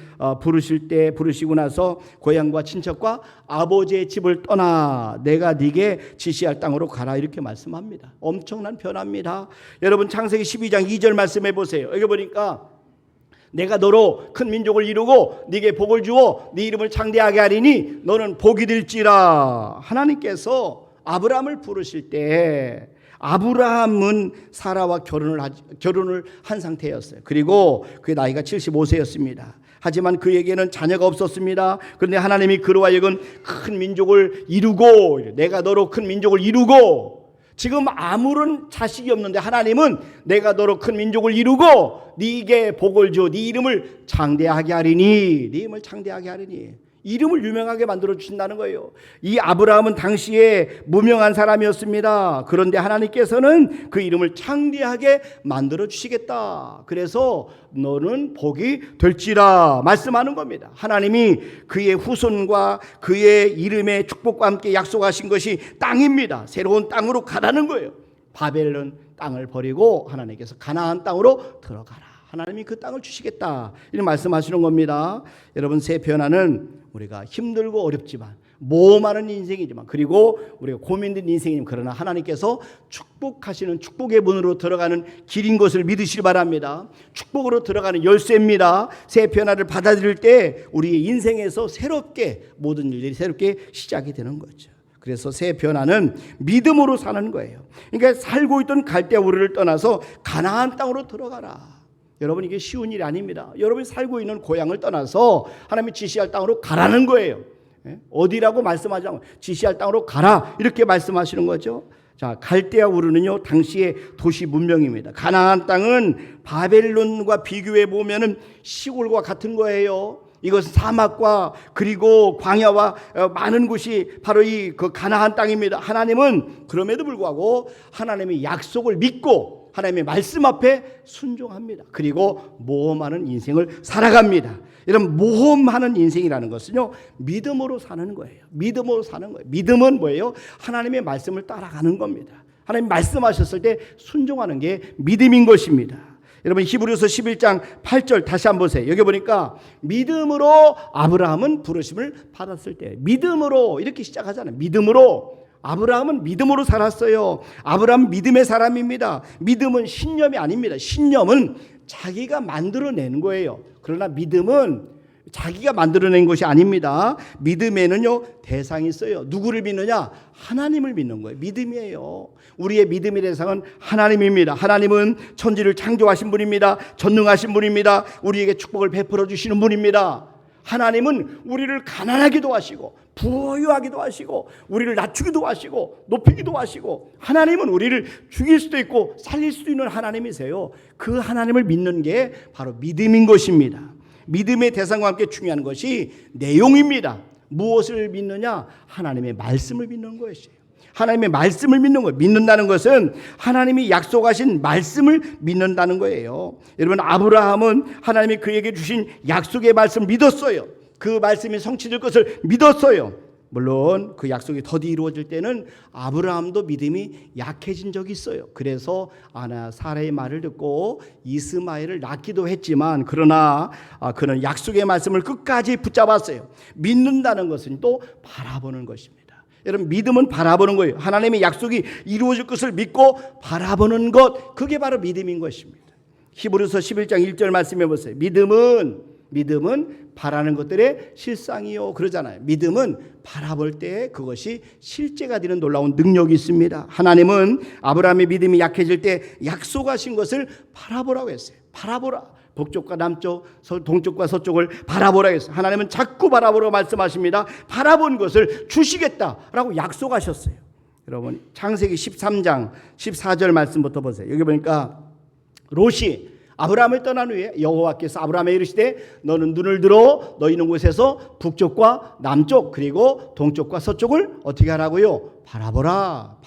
부르시고 나서 고향과 친척과 아버지의 집을 떠나 내가 네게 지시할 땅으로 가라 이렇게 말씀합니다. 엄청난 변화입니다. 여러분 창세기 12장 2절 말씀해 보세요. 여기 보니까 내가 너로 큰 민족을 이루고 네게 복을 주어 네 이름을 창대하게 하리니 너는 복이 될지라. 하나님께서 아브라함을 부르실 때 아브라함은 사라와 결혼을 한 상태였어요. 그리고 그의 나이가 75세였습니다. 하지만 그에게는 자녀가 없었습니다. 그런데 하나님이 그로 하여금 큰 민족을 이루고 내가 너로 큰 민족을 이루고 지금 아무런 자식이 없는데 하나님은 내가 너로 큰 민족을 이루고 네게 복을 줘 네 이름을 장대하게 하리니, 네 이름을 장대하게 하리니, 이름을 유명하게 만들어 주신다는 거예요. 이 아브라함은 당시에 무명한 사람이었습니다. 그런데 하나님께서는 그 이름을 창대하게 만들어 주시겠다. 그래서 너는 복이 될지라 말씀하는 겁니다. 하나님이 그의 후손과 그의 이름의 축복과 함께 약속하신 것이 땅입니다. 새로운 땅으로 가라는 거예요. 바벨론 땅을 버리고 하나님께서 가나안 땅으로 들어가라. 하나님이 그 땅을 주시겠다, 이런 말씀하시는 겁니다. 여러분, 새 변화는 우리가 힘들고 어렵지만 모험하는 인생이지만, 그리고 우리가 고민된 인생이지만, 그러나 하나님께서 축복하시는 축복의 문으로 들어가는 길인 것을 믿으시기 바랍니다. 축복으로 들어가는 열쇠입니다. 새 변화를 받아들일 때 우리의 인생에서 새롭게 모든 일들이 새롭게 시작이 되는 거죠. 그래서 새 변화는 믿음으로 사는 거예요. 그러니까 살고 있던 갈대아 우르를 떠나서 가나안 땅으로 들어가라. 여러분, 이게 쉬운 일이 아닙니다. 여러분이 살고 있는 고향을 떠나서 하나님이 지시할 땅으로 가라는 거예요. 어디라고 말씀하지 않고 지시할 땅으로 가라, 이렇게 말씀하시는 거죠. 자, 갈대아 우르는요 당시의 도시 문명입니다. 가나안 땅은 바벨론과 비교해 보면은 시골과 같은 거예요. 이것은 사막과 그리고 광야와 많은 곳이 바로 이 그 가나안 땅입니다. 하나님은 그럼에도 불구하고 하나님의 약속을 믿고 하나님의 말씀 앞에 순종합니다. 그리고 모험하는 인생을 살아갑니다. 이런 모험하는 인생이라는 것은요 믿음으로 사는 거예요. 믿음으로 사는 거예요. 믿음은 뭐예요? 하나님의 말씀을 따라가는 겁니다. 하나님 말씀하셨을 때 순종하는 게 믿음인 것입니다. 여러분, 히브리서 11장 8절 다시 한번 보세요. 여기 보니까 믿음으로 아브라함은 부르심을 받았을 때, 믿음으로 이렇게 시작하잖아요. 믿음으로. 아브라함은 믿음으로 살았어요. 아브라함은 믿음의 사람입니다. 믿음은 신념이 아닙니다. 신념은 자기가 만들어내는 거예요. 그러나 믿음은 자기가 만들어낸 것이 아닙니다. 믿음에는요 대상이 있어요. 누구를 믿느냐? 하나님을 믿는 거예요. 믿음이에요. 우리의 믿음의 대상은 하나님입니다. 하나님은 천지를 창조하신 분입니다. 전능하신 분입니다. 우리에게 축복을 베풀어 주시는 분입니다. 하나님은 우리를 가난하기도 하시고 부유하기도 하시고 우리를 낮추기도 하시고 높이기도 하시고, 하나님은 우리를 죽일 수도 있고 살릴 수도 있는 하나님이세요. 그 하나님을 믿는 게 바로 믿음인 것입니다. 믿음의 대상과 함께 중요한 것이 내용입니다. 무엇을 믿느냐? 하나님의 말씀을 믿는 것이에요. 하나님의 말씀을 믿는 거예요. 믿는다는 것은 하나님이 약속하신 말씀을 믿는다는 거예요. 여러분, 아브라함은 하나님이 그에게 주신 약속의 말씀을 믿었어요. 그 말씀이 성취될 것을 믿었어요. 물론 그 약속이 더디 이루어질 때는 아브라함도 믿음이 약해진 적이 있어요. 그래서 아나 사라의 말을 듣고 이스마엘을 낳기도 했지만, 그러나 그는 약속의 말씀을 끝까지 붙잡았어요. 믿는다는 것은 또 바라보는 것입니다. 여러분, 믿음은 바라보는 거예요. 하나님의 약속이 이루어질 것을 믿고 바라보는 것, 그게 바로 믿음인 것입니다. 히브리서 11장 1절 말씀해 보세요. 믿음은 바라는 것들의 실상이요, 그러잖아요. 믿음은 바라볼 때 그것이 실제가 되는 놀라운 능력이 있습니다. 하나님은 아브라함의 믿음이 약해질 때 약속하신 것을 바라보라고 했어요. 바라보라. 북쪽과 남쪽, 동쪽과 서쪽을 바라보라 했어요. 하나님은 자꾸 바라보라고 말씀하십니다. 바라본 것을 주시겠다라고 약속하셨어요. 여러분, 창세기 13장 14절 말씀부터 보세요. 여기 보니까 롯이 아브라함을 떠난 후에 여호와께서 아브라함에 이르시되 너는 눈을 들어 너희 있는 곳에서 북쪽과 남쪽 그리고 동쪽과 서쪽을 어떻게 하라고요? 바라보라.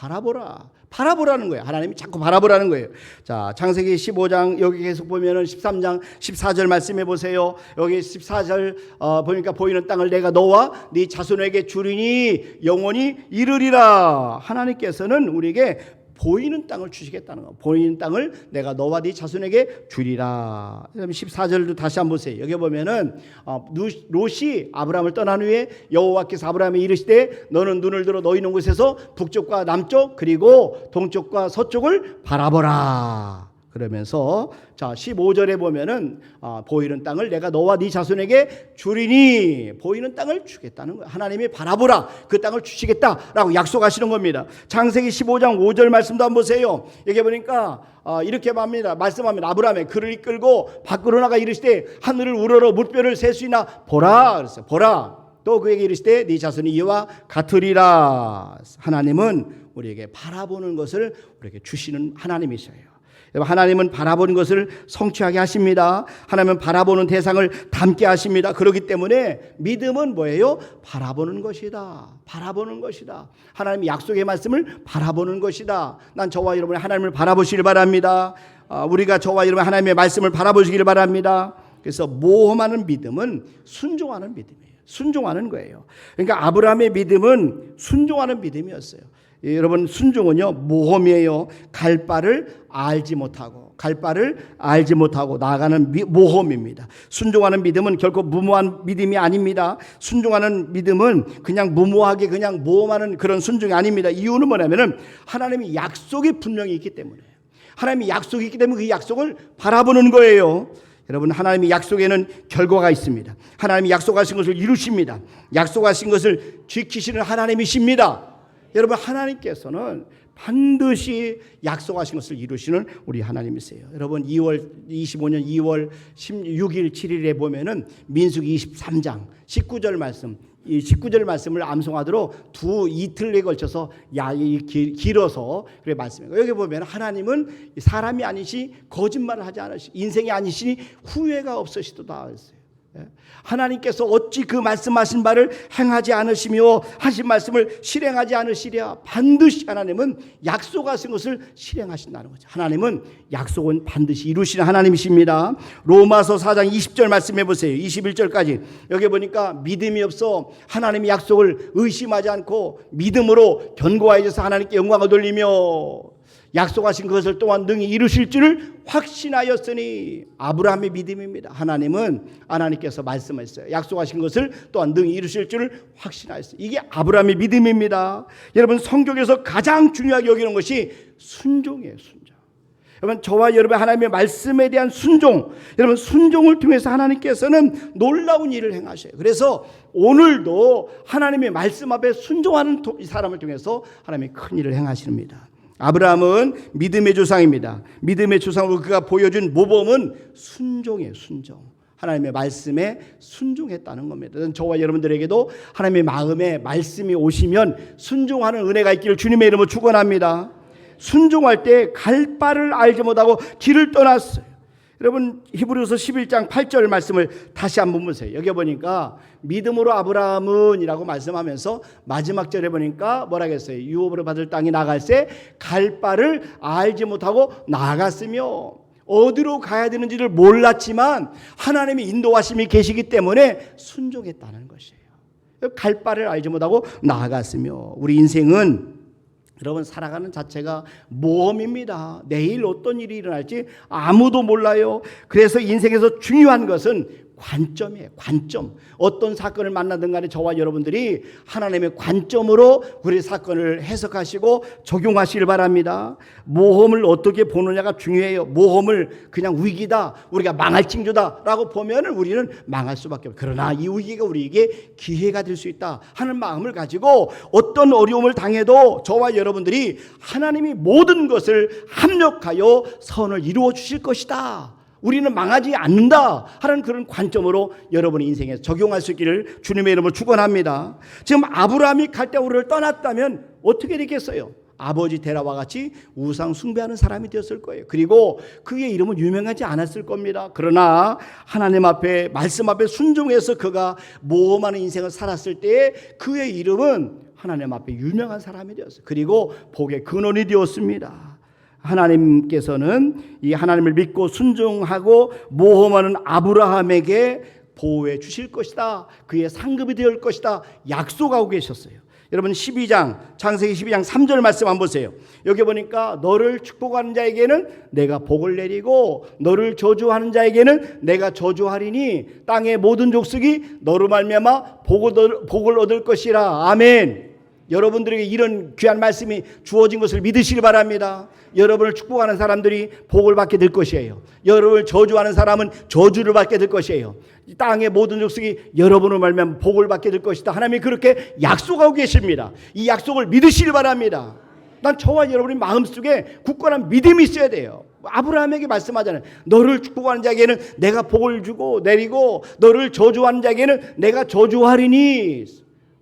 바라보라는 거예요. 하나님이 자꾸 바라보라는 거예요. 자, 창세기 15장 여기 계속 보면은 13장 14절 말씀해 보세요. 여기 14절 보니까 보이는 땅을 내가 너와 네 자손에게 주리니 영원히 이르리라. 하나님께서는 우리에게 보이는 땅을 주시겠다는 거. 보이는 땅을 내가 너와 네 자손에게 주리라. 14절도 다시 한번 보세요. 여기 보면은 롯이 아브라함을 떠난 후에 여호와께서 아브라함에 이르시되 너는 눈을 들어 너희 있는 곳에서 북쪽과 남쪽 그리고 동쪽과 서쪽을 바라보라. 그러면서 자 15절에 보면은 보이는 땅을 내가 너와 네 자손에게 주리니, 보이는 땅을 주겠다는 거예요. 하나님이 바라보라, 그 땅을 주시겠다라고 약속하시는 겁니다. 창세기 15장 5절 말씀도 한번 보세요. 여기 보니까 이렇게 말씀합니다. 아브라함의 그를 이끌고 밖으로 나가 이르시되 하늘을 우러러 물별을 셀 수 있나 보라. 그랬어요. 보라. 또 그에게 이르시되 네 자손이 이와 같으리라. 하나님은 우리에게 바라보는 것을 우리에게 주시는 하나님이셔요. 하나님은 바라보는 것을 성취하게 하십니다. 하나님은 바라보는 대상을 담게 하십니다. 그렇기 때문에 믿음은 뭐예요? 바라보는 것이다. 바라보는 것이다. 하나님의 약속의 말씀을 바라보는 것이다. 난 저와 여러분이 하나님을 바라보시길 바랍니다. 우리가 저와 여러분 하나님의 말씀을 바라보시길 바랍니다. 그래서 모험하는 믿음은 순종하는 믿음이에요. 순종하는 거예요. 그러니까 아브라함의 믿음은 순종하는 믿음이었어요. 여러분, 순종은요 모험이에요. 갈 바를 알지 못하고 나아가는 모험입니다. 순종하는 믿음은 결코 무모한 믿음이 아닙니다. 순종하는 믿음은 그냥 무모하게 그냥 모험하는 그런 순종이 아닙니다. 이유는 뭐냐면은 하나님의 약속이 분명히 있기 때문에요. 하나님의 약속이 있기 때문에 그 약속을 바라보는 거예요. 여러분, 하나님의 약속에는 결과가 있습니다. 하나님이 약속하신 것을 이루십니다. 약속하신 것을 지키시는 하나님이십니다. 여러분, 하나님께서는 반드시 약속하신 것을 이루시는 우리 하나님이세요. 여러분, 25년 2월 16일 7일에 보면은 민수기 23장 19절 말씀, 이 19절 말씀을 암송하도록 이틀에 걸쳐서 길어서 그래 말씀해요. 여기 보면 하나님은 사람이 아니시 거짓말을 하지 않으시 인생이 아니시니 후회가 없으시도다 했어요. 하나님께서 어찌 그 말씀하신 바를 행하지 않으시며 하신 말씀을 실행하지 않으시랴. 반드시 하나님은 약속하신 것을 실행하신다는 거죠. 하나님은 약속은 반드시 이루시는 하나님이십니다. 로마서 4장 20절 말씀해 보세요. 21절까지 여기 보니까 믿음이 없어 하나님의 약속을 의심하지 않고 믿음으로 견고하여져서 하나님께 영광을 돌리며 약속하신 것을 또한 능히 이루실 줄을 확신하였으니. 아브라함의 믿음입니다. 하나님께서 말씀하셨어요. 약속하신 것을 또한 능히 이루실 줄을 확신하였어요. 이게 아브라함의 믿음입니다. 여러분, 성경에서 가장 중요하게 여기는 것이 순종이에요. 순종. 여러분, 저와 여러분 하나님의 말씀에 대한 순종, 여러분 순종을 통해서 하나님께서는 놀라운 일을 행하셔요. 그래서 오늘도 하나님의 말씀 앞에 순종하는 사람을 통해서 하나님이 큰 일을 행하십니다. 아브라함은 믿음의 조상입니다. 믿음의 조상으로 그가 보여준 모범은 순종이에요. 순종. 하나님의 말씀에 순종했다는 겁니다. 저와 여러분들에게도 하나님의 마음에 말씀이 오시면 순종하는 은혜가 있기를 주님의 이름으로 축원합니다. 순종할 때 갈 바를 알지 못하고 길을 떠났어요. 여러분, 히브리서 11장 8절 말씀을 다시 한번 보세요. 여기 보니까 믿음으로 아브라함은 이라고 말씀하면서 마지막 절에 보니까 뭐라고 했어요? 유업으로 받을 땅에 나갈새 갈 바를 알지 못하고 나아갔으며, 어디로 가야 되는지를 몰랐지만 하나님의 인도하심이 계시기 때문에 순종했다는 것이에요. 갈 바를 알지 못하고 나아갔으며. 우리 인생은 여러분 살아가는 자체가 모험입니다. 내일 어떤 일이 일어날지 아무도 몰라요. 그래서 인생에서 중요한 것은 관점이에요. 관점. 어떤 사건을 만나든 간에 저와 여러분들이 하나님의 관점으로 우리 사건을 해석하시고 적용하시길 바랍니다. 모험을 어떻게 보느냐가 중요해요. 모험을 그냥 위기다, 우리가 망할 징조다 라고 보면 우리는 망할 수밖에 없어요. 그러나 이 위기가 우리에게 기회가 될 수 있다 하는 마음을 가지고 어떤 어려움을 당해도 저와 여러분들이 하나님이 모든 것을 합력하여 선을 이루어 주실 것이다, 우리는 망하지 않는다 하는 그런 관점으로 여러분의 인생에 적용할 수 있기를 주님의 이름으로 축원합니다. 지금 아브라함이 갈대우르를 떠났다면 어떻게 되겠어요? 아버지 데라와 같이 우상 숭배하는 사람이 되었을 거예요. 그리고 그의 이름은 유명하지 않았을 겁니다. 그러나 하나님 앞에 말씀 앞에 순종해서 그가 모험하는 인생을 살았을 때 그의 이름은 하나님 앞에 유명한 사람이 되었어요. 그리고 복의 근원이 되었습니다. 하나님께서는 이 하나님을 믿고 순종하고 모험하는 아브라함에게 보호해 주실 것이다, 그의 상급이 될 것이다 약속하고 계셨어요. 여러분, 창세기 12장 3절 말씀 한번 보세요. 여기 보니까 너를 축복하는 자에게는 내가 복을 내리고 너를 저주하는 자에게는 내가 저주하리니 땅의 모든 족속이 너로 말미암아 복을 얻을 것이라. 아멘. 여러분들에게 이런 귀한 말씀이 주어진 것을 믿으시기 바랍니다. 여러분을 축복하는 사람들이 복을 받게 될 것이에요. 여러분을 저주하는 사람은 저주를 받게 될 것이에요. 땅의 모든 족속이 여러분을 말미암아 복을 받게 될 것이다. 하나님이 그렇게 약속하고 계십니다. 이 약속을 믿으시기 바랍니다. 난 저와 여러분의 마음속에 굳건한 믿음이 있어야 돼요. 아브라함에게 말씀하잖아요. 너를 축복하는 자에게는 내가 복을 주고 내리고 너를 저주하는 자에게는 내가 저주하리니.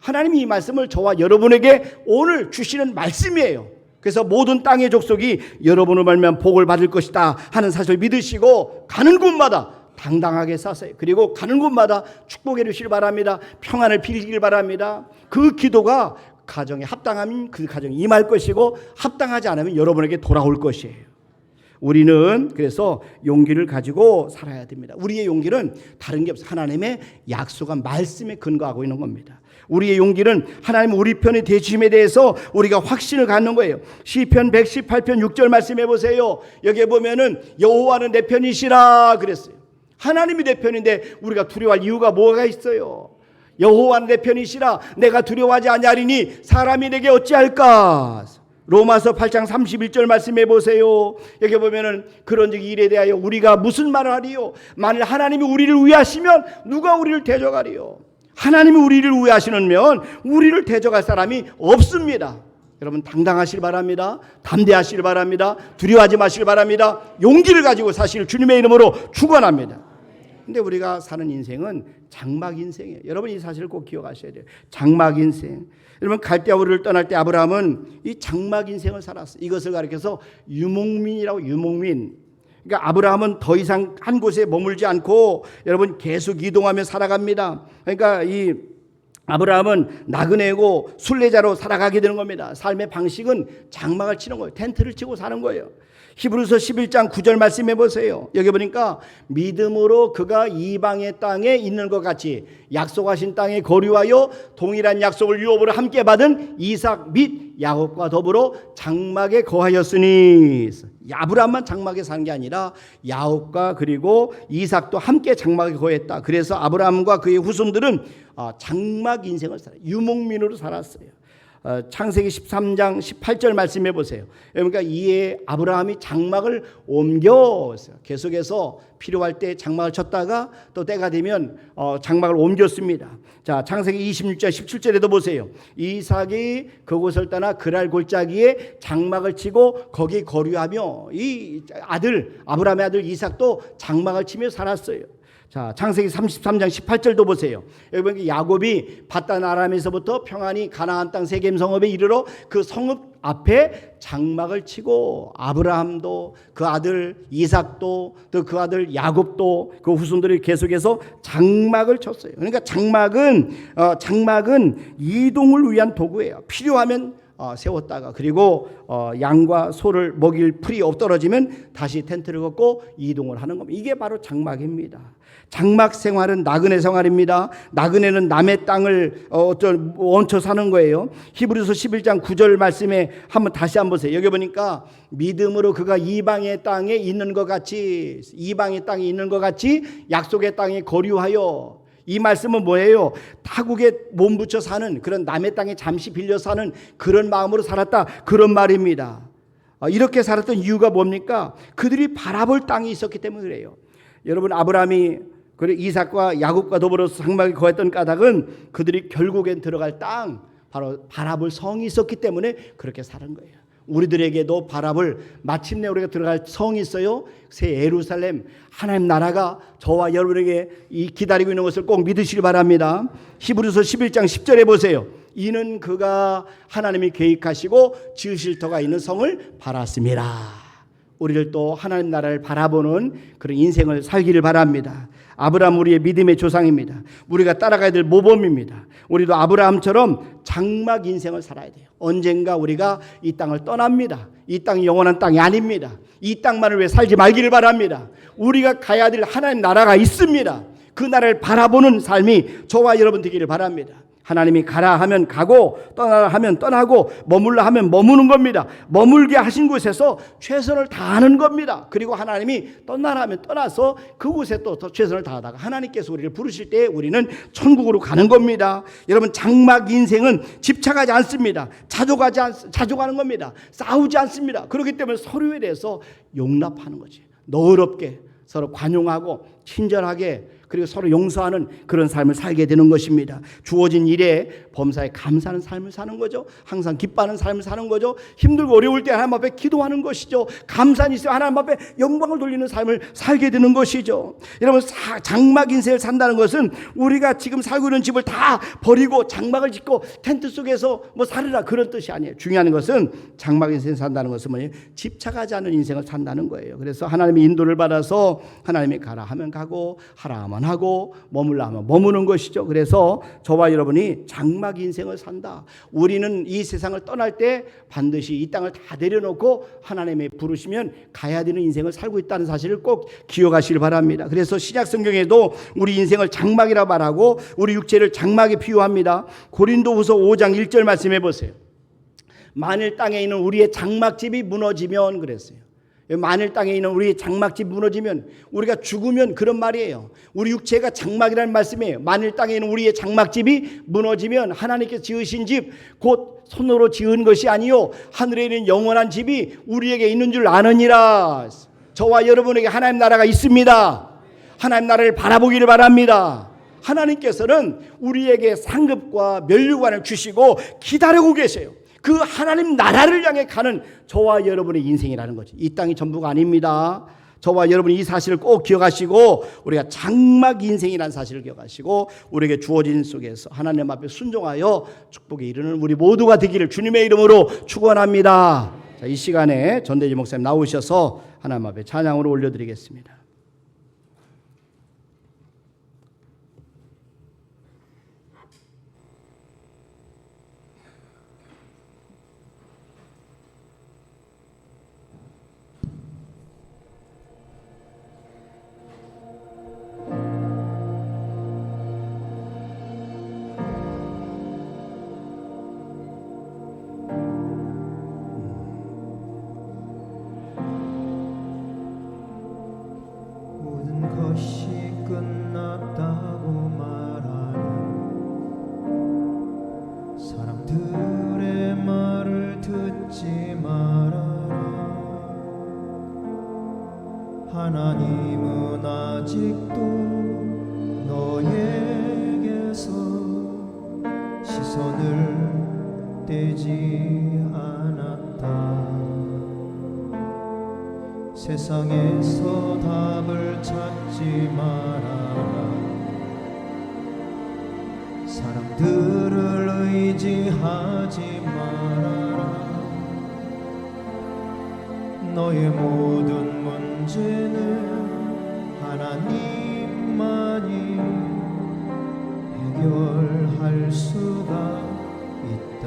하나님이 이 말씀을 저와 여러분에게 오늘 주시는 말씀이에요. 그래서 모든 땅의 족속이 여러분을 말미암아 복을 받을 것이다 하는 사실을 믿으시고 가는 곳마다 당당하게 사세요. 그리고 가는 곳마다 축복해 주시길 바랍니다. 평안을 빌기를 바랍니다. 그 기도가 가정에 합당하면 그 가정이 임할 것이고 합당하지 않으면 여러분에게 돌아올 것이에요. 우리는 그래서 용기를 가지고 살아야 됩니다. 우리의 용기는 다른 게 없어요. 하나님의 약속한 말씀에 근거하고 있는 겁니다. 우리의 용기는 하나님 우리 편에 되심에 대해서 우리가 확신을 갖는 거예요. 시편 118편 6절 말씀해 보세요. 여기에 보면은 여호와는 내 편이시라 그랬어요. 하나님이 내 편인데 우리가 두려워할 이유가 뭐가 있어요? 여호와는 내 편이시라 내가 두려워하지 아니하리니 사람이 내게 어찌할까? 로마서 8장 31절 말씀해 보세요. 여기 보면은 그런즉 일에 대하여 우리가 무슨 말을 하리요? 만일 하나님이 우리를 위하시면 누가 우리를 대적하리요? 하나님이 우리를 위하시면 우리를 대적할 사람이 없습니다. 여러분 당당하시길 바랍니다. 담대하시길 바랍니다. 두려워하지 마시길 바랍니다. 용기를 가지고 사실 주님의 이름으로 축원합니다. 근데 우리가 사는 인생은 장막 인생이에요. 여러분 이 사실을 꼭 기억하셔야 돼요. 장막 인생. 여러분 갈대아 우르를 떠날 때 아브라함은 이 장막 인생을 살았어요. 이것을 가리켜서 유목민이라고 유목민. 그러니까 아브라함은 더 이상 한 곳에 머물지 않고 여러분 계속 이동하며 살아갑니다. 그러니까 이 아브라함은 나그네고 순례자로 살아가게 되는 겁니다. 삶의 방식은 장막을 치는 거예요. 텐트를 치고 사는 거예요. 히브리서 11장 9절 말씀해 보세요. 여기 보니까 믿음으로 그가 이방의 땅에 있는 것 같이 약속하신 땅에 거류하여 동일한 약속을 유업으로 함께 받은 이삭 및 야곱과 더불어 장막에 거하였으니 아브라함만 장막에 산 게 아니라 야곱과 그리고 이삭도 함께 장막에 거했다. 그래서 아브라함과 그의 후손들은 장막 인생을 살아요. 유목민으로 살았어요. 창세기 13장 18절 말씀해 보세요. 그러니까 이에 아브라함이 장막을 옮겼어요. 계속해서 필요할 때 장막을 쳤다가 또 때가 되면 장막을 옮겼습니다. 자, 창세기 26장 17절에도 보세요. 이삭이 그곳을 떠나 그랄 골짜기에 장막을 치고 거기 거류하며 이 아들 아브라함의 아들 이삭도 장막을 치며 살았어요. 자, 창세기 33장 18절도 보세요. 여기 보니까 야곱이 밧단 아람에서부터 평안히 가나안 땅 세겜 성읍에 이르러 그 성읍 앞에 장막을 치고 장막도 그 아들 이삭도 또 그 아들 야곱도 그 후손들이 계속해서 장막을 쳤어요. 그러니까 장막은 이동을 위한 도구예요. 필요하면 세웠다가 그리고 양과 소를 먹일 풀이 떨어지면 다시 텐트를 걷고 이동을 하는 겁니다. 이게 바로 장막입니다. 장막 생활은 나그네 생활입니다. 나그네는 남의 땅을 얹혀 사는 거예요. 히브리서 11장 9절 말씀에 다시 한번 보세요. 여기 보니까 믿음으로 그가 이방의 땅에 있는 것 같이 약속의 땅에 거류하여 이 말씀은 뭐예요? 타국에 몸붙여 사는 그런 남의 땅에 잠시 빌려 사는 그런 마음으로 살았다 그런 말입니다. 이렇게 살았던 이유가 뭡니까? 그들이 바라볼 땅이 있었기 때문에 그래요. 여러분 아브라함이 그리고 이삭과 야곱과 더불어서 장막에 거했던 까닭은 그들이 결국엔 들어갈 땅 바로 바라볼 성이 있었기 때문에 그렇게 사는 거예요. 우리들에게도 바라볼 마침내 우리가 들어갈 성이 있어요. 새 예루살렘 하나님 나라가 저와 여러분에게 기다리고 있는 것을 꼭 믿으시기 바랍니다. 히브리서 11장 10절에 보세요. 이는 그가 하나님이 계획하시고 지으실 터가 있는 성을 바랐습니다. 우리를 또 하나님 나라를 바라보는 그런 인생을 살기를 바랍니다. 아브라함 우리의 믿음의 조상입니다. 우리가 따라가야 될 모범입니다. 우리도 아브라함처럼 장막 인생을 살아야 돼요. 언젠가 우리가 이 땅을 떠납니다. 이 땅이 영원한 땅이 아닙니다. 이 땅만을 위해 살지 말기를 바랍니다. 우리가 가야 될 하나님 나라가 있습니다. 그 나라를 바라보는 삶이 저와 여러분 되기를 바랍니다. 하나님이 가라 하면 가고 떠나라 하면 떠나고 머물라 하면 머무는 겁니다. 머물게 하신 곳에서 최선을 다하는 겁니다. 그리고 하나님이 떠나라 하면 떠나서 그곳에 또 더 최선을 다하다가 하나님께서 우리를 부르실 때 우리는 천국으로 가는 겁니다. 여러분 장막 인생은 집착하지 않습니다. 자족하는 겁니다. 싸우지 않습니다. 그렇기 때문에 서로에 대해서 용납하는 거지. 너그럽게 서로 관용하고 친절하게 그리고 서로 용서하는 그런 삶을 살게 되는 것입니다. 주어진 일에 범사에 감사하는 삶을 사는 거죠. 항상 기뻐하는 삶을 사는 거죠. 힘들고 어려울 때 하나님 앞에 기도하는 것이죠. 감사는 있어요. 하나님 앞에 영광을 돌리는 삶을 살게 되는 것이죠. 여러분, 장막 인생을 산다는 것은 우리가 지금 살고 있는 집을 다 버리고 장막을 짓고 텐트 속에서 뭐 살으라 그런 뜻이 아니에요. 중요한 것은 장막 인생을 산다는 것은 뭐예요? 집착하지 않은 인생을 산다는 거예요. 그래서 하나님의 인도를 받아서 하나님이 가라 하면 가고 하라 하면 하고 머물라 하면 머무는 것이죠. 그래서 저와 여러분이 장막 인생을 산다. 우리는 이 세상을 떠날 때 반드시 이 땅을 다 내려놓고 하나님의 부르시면 가야 되는 인생을 살고 있다는 사실을 꼭 기억하시길 바랍니다. 그래서 신약 성경에도 우리 인생을 장막이라 말하고 우리 육체를 장막에 비유합니다. 고린도후서 5장 1절 말씀해 보세요. 만일 땅에 있는 우리의 장막집이 무너지면 그랬어요. 만일 땅에 있는 우리의 장막집이 무너지면, 우리가 죽으면 그런 말이에요. 우리 육체가 장막이라는 말씀이에요. 만일 땅에 있는 우리의 장막집이 무너지면 하나님께서 지으신 집 곧 손으로 지은 것이 아니요 하늘에 있는 영원한 집이 우리에게 있는 줄 아느니라. 저와 여러분에게 하나님 나라가 있습니다. 하나님 나라를 바라보기를 바랍니다. 하나님께서는 우리에게 상급과 면류관을 주시고 기다리고 계세요. 그 하나님 나라를 향해 가는 저와 여러분의 인생이라는 거죠. 이 땅이 전부가 아닙니다. 저와 여러분이 이 사실을 꼭 기억하시고 우리가 장막 인생이라는 사실을 기억하시고 우리에게 주어진 속에서 하나님 앞에 순종하여 축복에 이르는 우리 모두가 되기를 주님의 이름으로 축원합니다. 자, 이 시간에 전대지 목사님 나오셔서 하나님 앞에 찬양으로 올려드리겠습니다. 하나님은 아직도 너에게서 시선을 떼지 않았다. 세상에서 답을 찾지 말아라. 사람들을 의지하지 말아라. 너의 모든 문제는 하나님만이 해결할 수가 있다.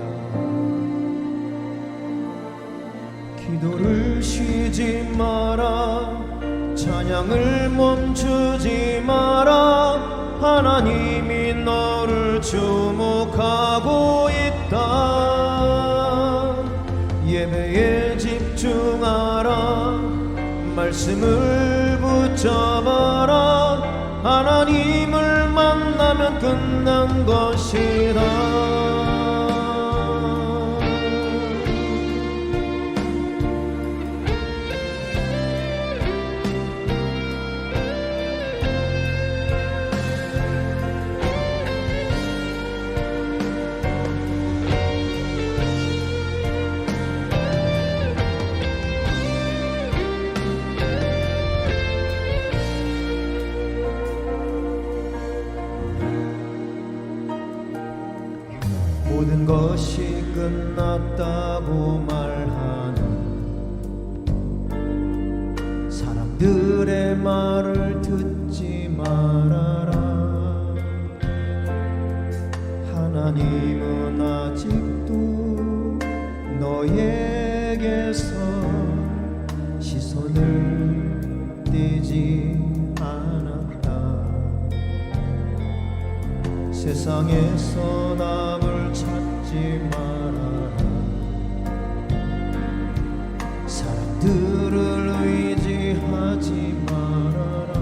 기도를 쉬지 마라. 찬양을 멈추지 마라. 하나님이 너를 주목하고 있다. 예배에 집중하라. 말씀을 붙잡아라. 하나님을 만나면 끝난 것이다. 모든 것이 끝났다고 말하는 사람들의 말을 듣지 말아라. 하나님은 아직도 너에게서 시선을 떼지 않았다. 세상에서 남을 찾지 말아라. 사람들을 의지하지 말아라.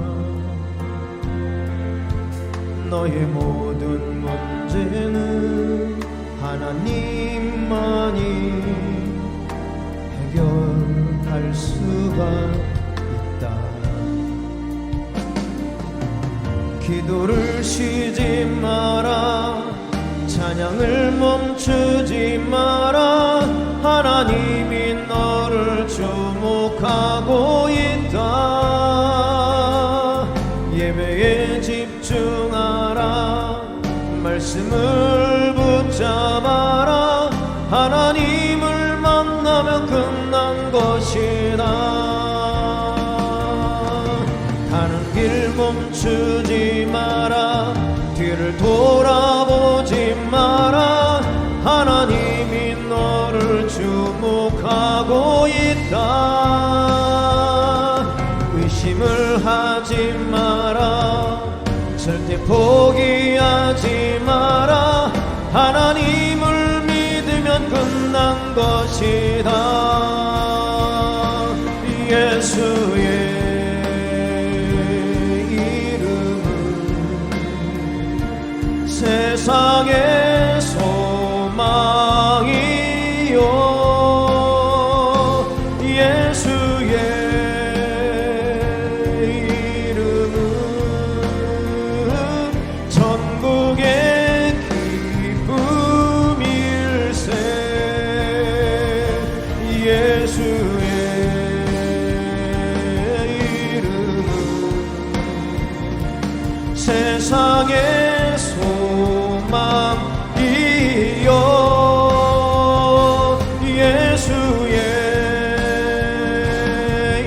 너의 모든 문제는 하나님만이 해결할 수가 있다. 기도를 쉬지 마라 찬양을 멈추지 마라 하나님이 너를 주목하고 있다 예배에 집중하라 말씀을 붙잡아라 하나님을 만나면 끝난 것이다 가는 길 멈추지 마라 뒤를 돌아보지 마라 하나님이 너를 주목하고 있다 의심을 하지 마라 절대 포기하지 마라 하나님을 믿으면 끝난 것이다 예수의 세상의 소망이요 예수의 이름은 전국의 기쁨일세 예수의 이름은 세상의 소망이요 예수의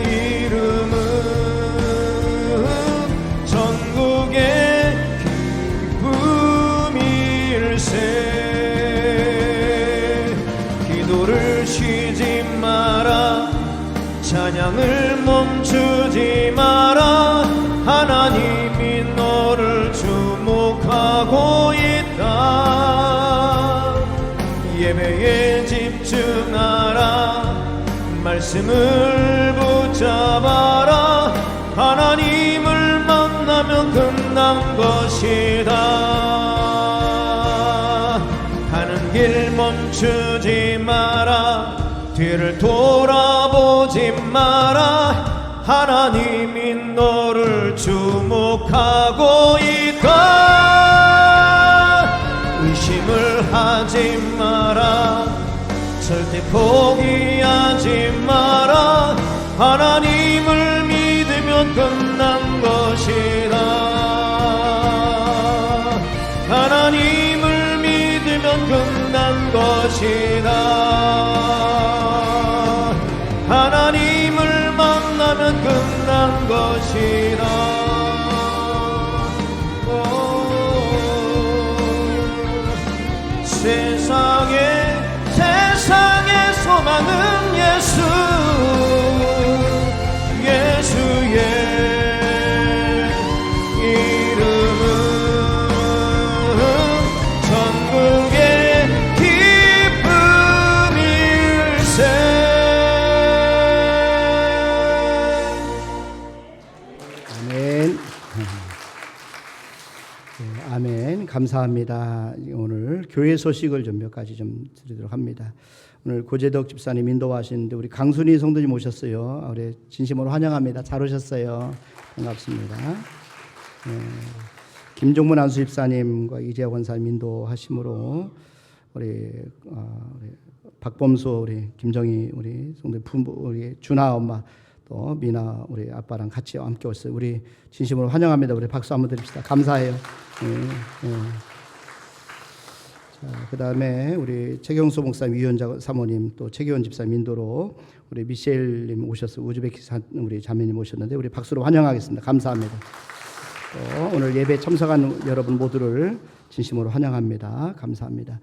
이름은 전국의 기쁨일세 기도를 쉬지 마라 찬양을 멈추지 마라 하나님이 너를 주목하고 있다 예배에 집중하라 말씀을 붙잡아라 하나님을 만나면 끝난 것이다 가는 길 멈추지 마라 뒤를 돌아보지 마라 하나님이 너를 주목하고 있다 의심을 하지 마라 절대 포기하지 마라 하나님을 믿으면 끝난 것이다 하나님을 믿으면 끝난 것이다 하나님을 만나면 끝난 것이다 세상의 소망은 예수 예수의 이름은 전국의 기쁨일세 아멘. 네, 아멘. 감사합니다. 오늘 교회 소식을 좀 몇 가지 좀 드리도록 합니다. 오늘 고재덕 집사님 인도하시는데 우리 강순희 성도님 오셨어요. 우리 진심으로 환영합니다. 잘 오셨어요. 반갑습니다. 김종문 안수 집사님과 이재화 권사님 인도하심으로 우리 박범수 우리 김정희 우리 성도 부모 우리 준아 엄마 또 미나 우리 아빠랑 같이 함께 왔어요. 우리 진심으로 환영합니다. 우리 박수 한번 드립시다. 감사해요. 그 다음에 우리 최경수 목사님, 위원장 사모님, 또 최기원 집사님 인도로 우리 미셸님 오셨어요. 우즈베키스탄 우리 자매님 오셨는데 우리 박수로 환영하겠습니다. 감사합니다. 또 오늘 예배 참석한 여러분 모두를 진심으로 환영합니다. 감사합니다.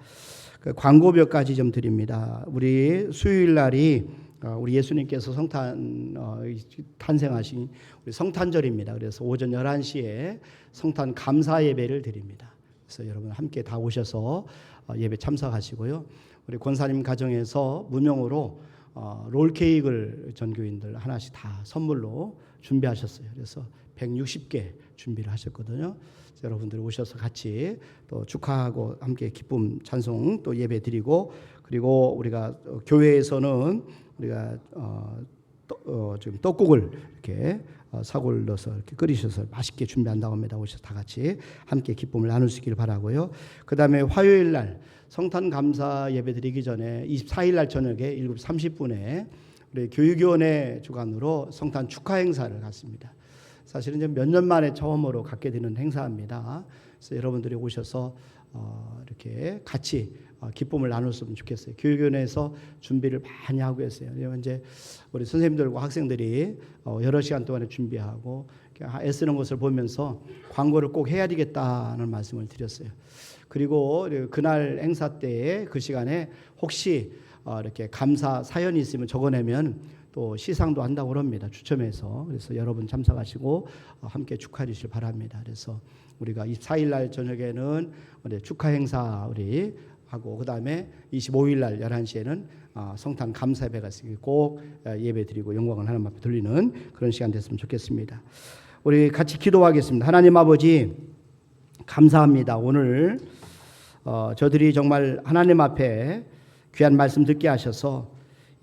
그 광고 몇 가지 좀 드립니다. 우리 수요일 날이 우리 예수님께서 탄생하신 우리 성탄절입니다. 그래서 오전 11시에 성탄 감사 예배를 드립니다. 그래서 여러분 함께 다 오셔서 예배 참석하시고요. 우리 권사님 가정에서 무명으로 롤케이크를 전교인들 하나씩 다 선물로 준비하셨어요. 그래서 160개 준비를 하셨거든요. 여러분들 오셔서 같이 또 축하하고 함께 기쁨 찬송 또 예배 드리고, 그리고 우리가 교회에서는 우리가 지금 떡국을 이렇게 사골 넣어서 이렇게 끓이셔서 맛있게 준비한다고 합니다. 오셔서 다 같이 함께 기쁨을 나눌 수 있기를 바라고요. 그 다음에 화요일 날 성탄 감사 예배 드리기 전에 24일 날 저녁에 7시 30분에 우리 교육위원회 주관으로 성탄 축하 행사를 갖습니다. 사실은 이제 몇 년 만에 처음으로 갖게 되는 행사입니다. 그래서 여러분들이 오셔서 이렇게 같이 기쁨을 나눴으면 좋겠어요. 교육위원회에서 준비를 많이 하고 있어요. 이제 우리 선생님들과 학생들이 여러 시간 동안에 준비하고 애쓰는 것을 보면서 광고를 꼭 해야 되겠다는 말씀을 드렸어요. 그리고 그날 행사 때에 그 시간에 혹시 이렇게 감사 사연이 있으면 적어내면 또 시상도 한다고 합니다. 추첨해서. 그래서 여러분 참석하시고 함께 축하해 주시길 바랍니다. 그래서 우리가 24일 날 저녁에는 우리 축하 행사 우리 하고 그다음에 25일 날 11시에는 성탄 감사 예배가 있으니 꼭 예배 드리고 영광을 하나님 앞에 돌리는 그런 시간 됐으면 좋겠습니다. 우리 같이 기도하겠습니다. 하나님 아버지 감사합니다. 오늘 저들이 정말 하나님 앞에 귀한 말씀 듣게 하셔서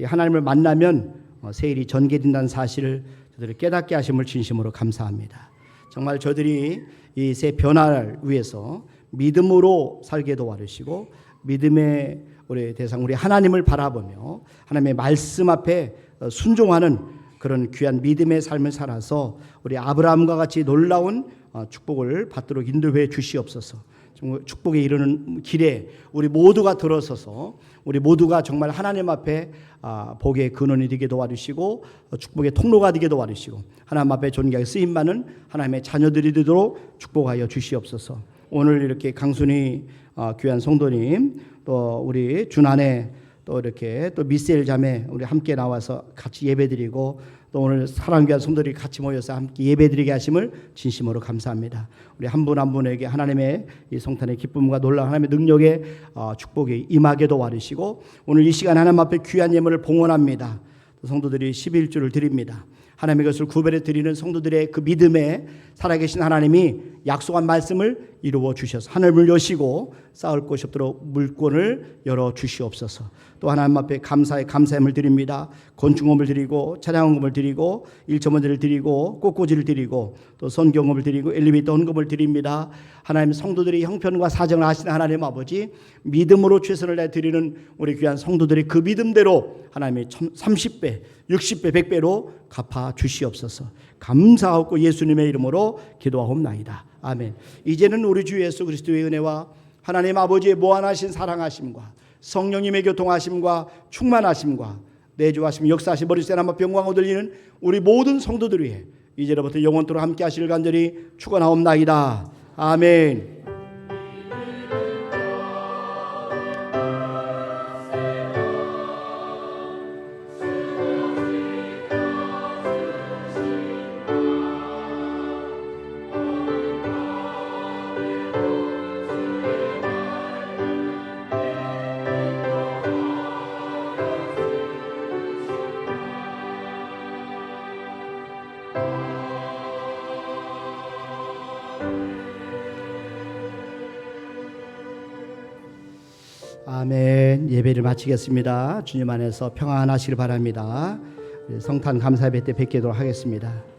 하나님을 만나면 세일이 전개된다는 사실을 저들이 깨닫게 하심을 진심으로 감사합니다. 정말 저들이 이 새 변화를 위해서 믿음으로 살게 도와주시고 믿음의 우리 대상 우리 하나님을 바라보며 하나님의 말씀 앞에 순종하는 그런 귀한 믿음의 삶을 살아서 우리 아브라함과 같이 놀라운 축복을 받도록 인도해 주시옵소서. 축복에 이르는 길에 우리 모두가 들어서서 우리 모두가 정말 하나님 앞에 복의 근원이 되게 도와주시고 축복의 통로가 되게 도와주시고 하나님 앞에 존귀하게 쓰임받는 하나님의 자녀들이 되도록 축복하여 주시옵소서. 오늘 이렇게 강순희 귀한 성도님 또 우리 준한의 또 이렇게 또 미셀 자매 우리 함께 나와서 같이 예배드리고 또 오늘 사랑 귀한 성도들이 같이 모여서 함께 예배드리게 하심을 진심으로 감사합니다. 우리 한 분 한 분에게 하나님의 이 성탄의 기쁨과 놀라운 하나님의 능력의 축복이 임하게 도와주시고 오늘 이 시간 하나님 앞에 귀한 예물을 봉헌합니다. 성도들이 11주를 드립니다. 하나님의 것을 구별해 드리는 성도들의 그 믿음에 살아계신 하나님이 약속한 말씀을 이루어 주셔서 하늘을 여시고 쌓을 곳이 없도록 물권을 열어 주시옵소서. 또 하나님 앞에 감사의 감사함을 드립니다. 건축금을 드리고 차량금을 드리고 일천원들을 드리고 꽃꽂이를 드리고 또 선경금을 드리고 엘리베이터 헌금을 드립니다. 하나님 성도들이 형편과 사정을 하시는 하나님 아버지 믿음으로 최선을 다해 드리는 우리 귀한 성도들이 그 믿음대로 하나님의 30배 60배 100배로 갚아 주시옵소서. 감사하고 예수님의 이름으로 기도하옵나이다. 아멘. 이제는 우리 주 예수 그리스도의 은혜와 하나님 아버지의 무한하신 사랑하심과 성령님의 교통하심과 충만하심과 내주하심 역사하심 머리새 한번 병광 얻으리는 우리 모든 성도들 위해 이제로부터 영원토록 함께 하시길 간절히 축원하옵나이다. 아멘. 아멘. 예배를 마치겠습니다. 주님 안에서 평안하시길 바랍니다. 성탄 감사 예배 때 뵙도록 하겠습니다.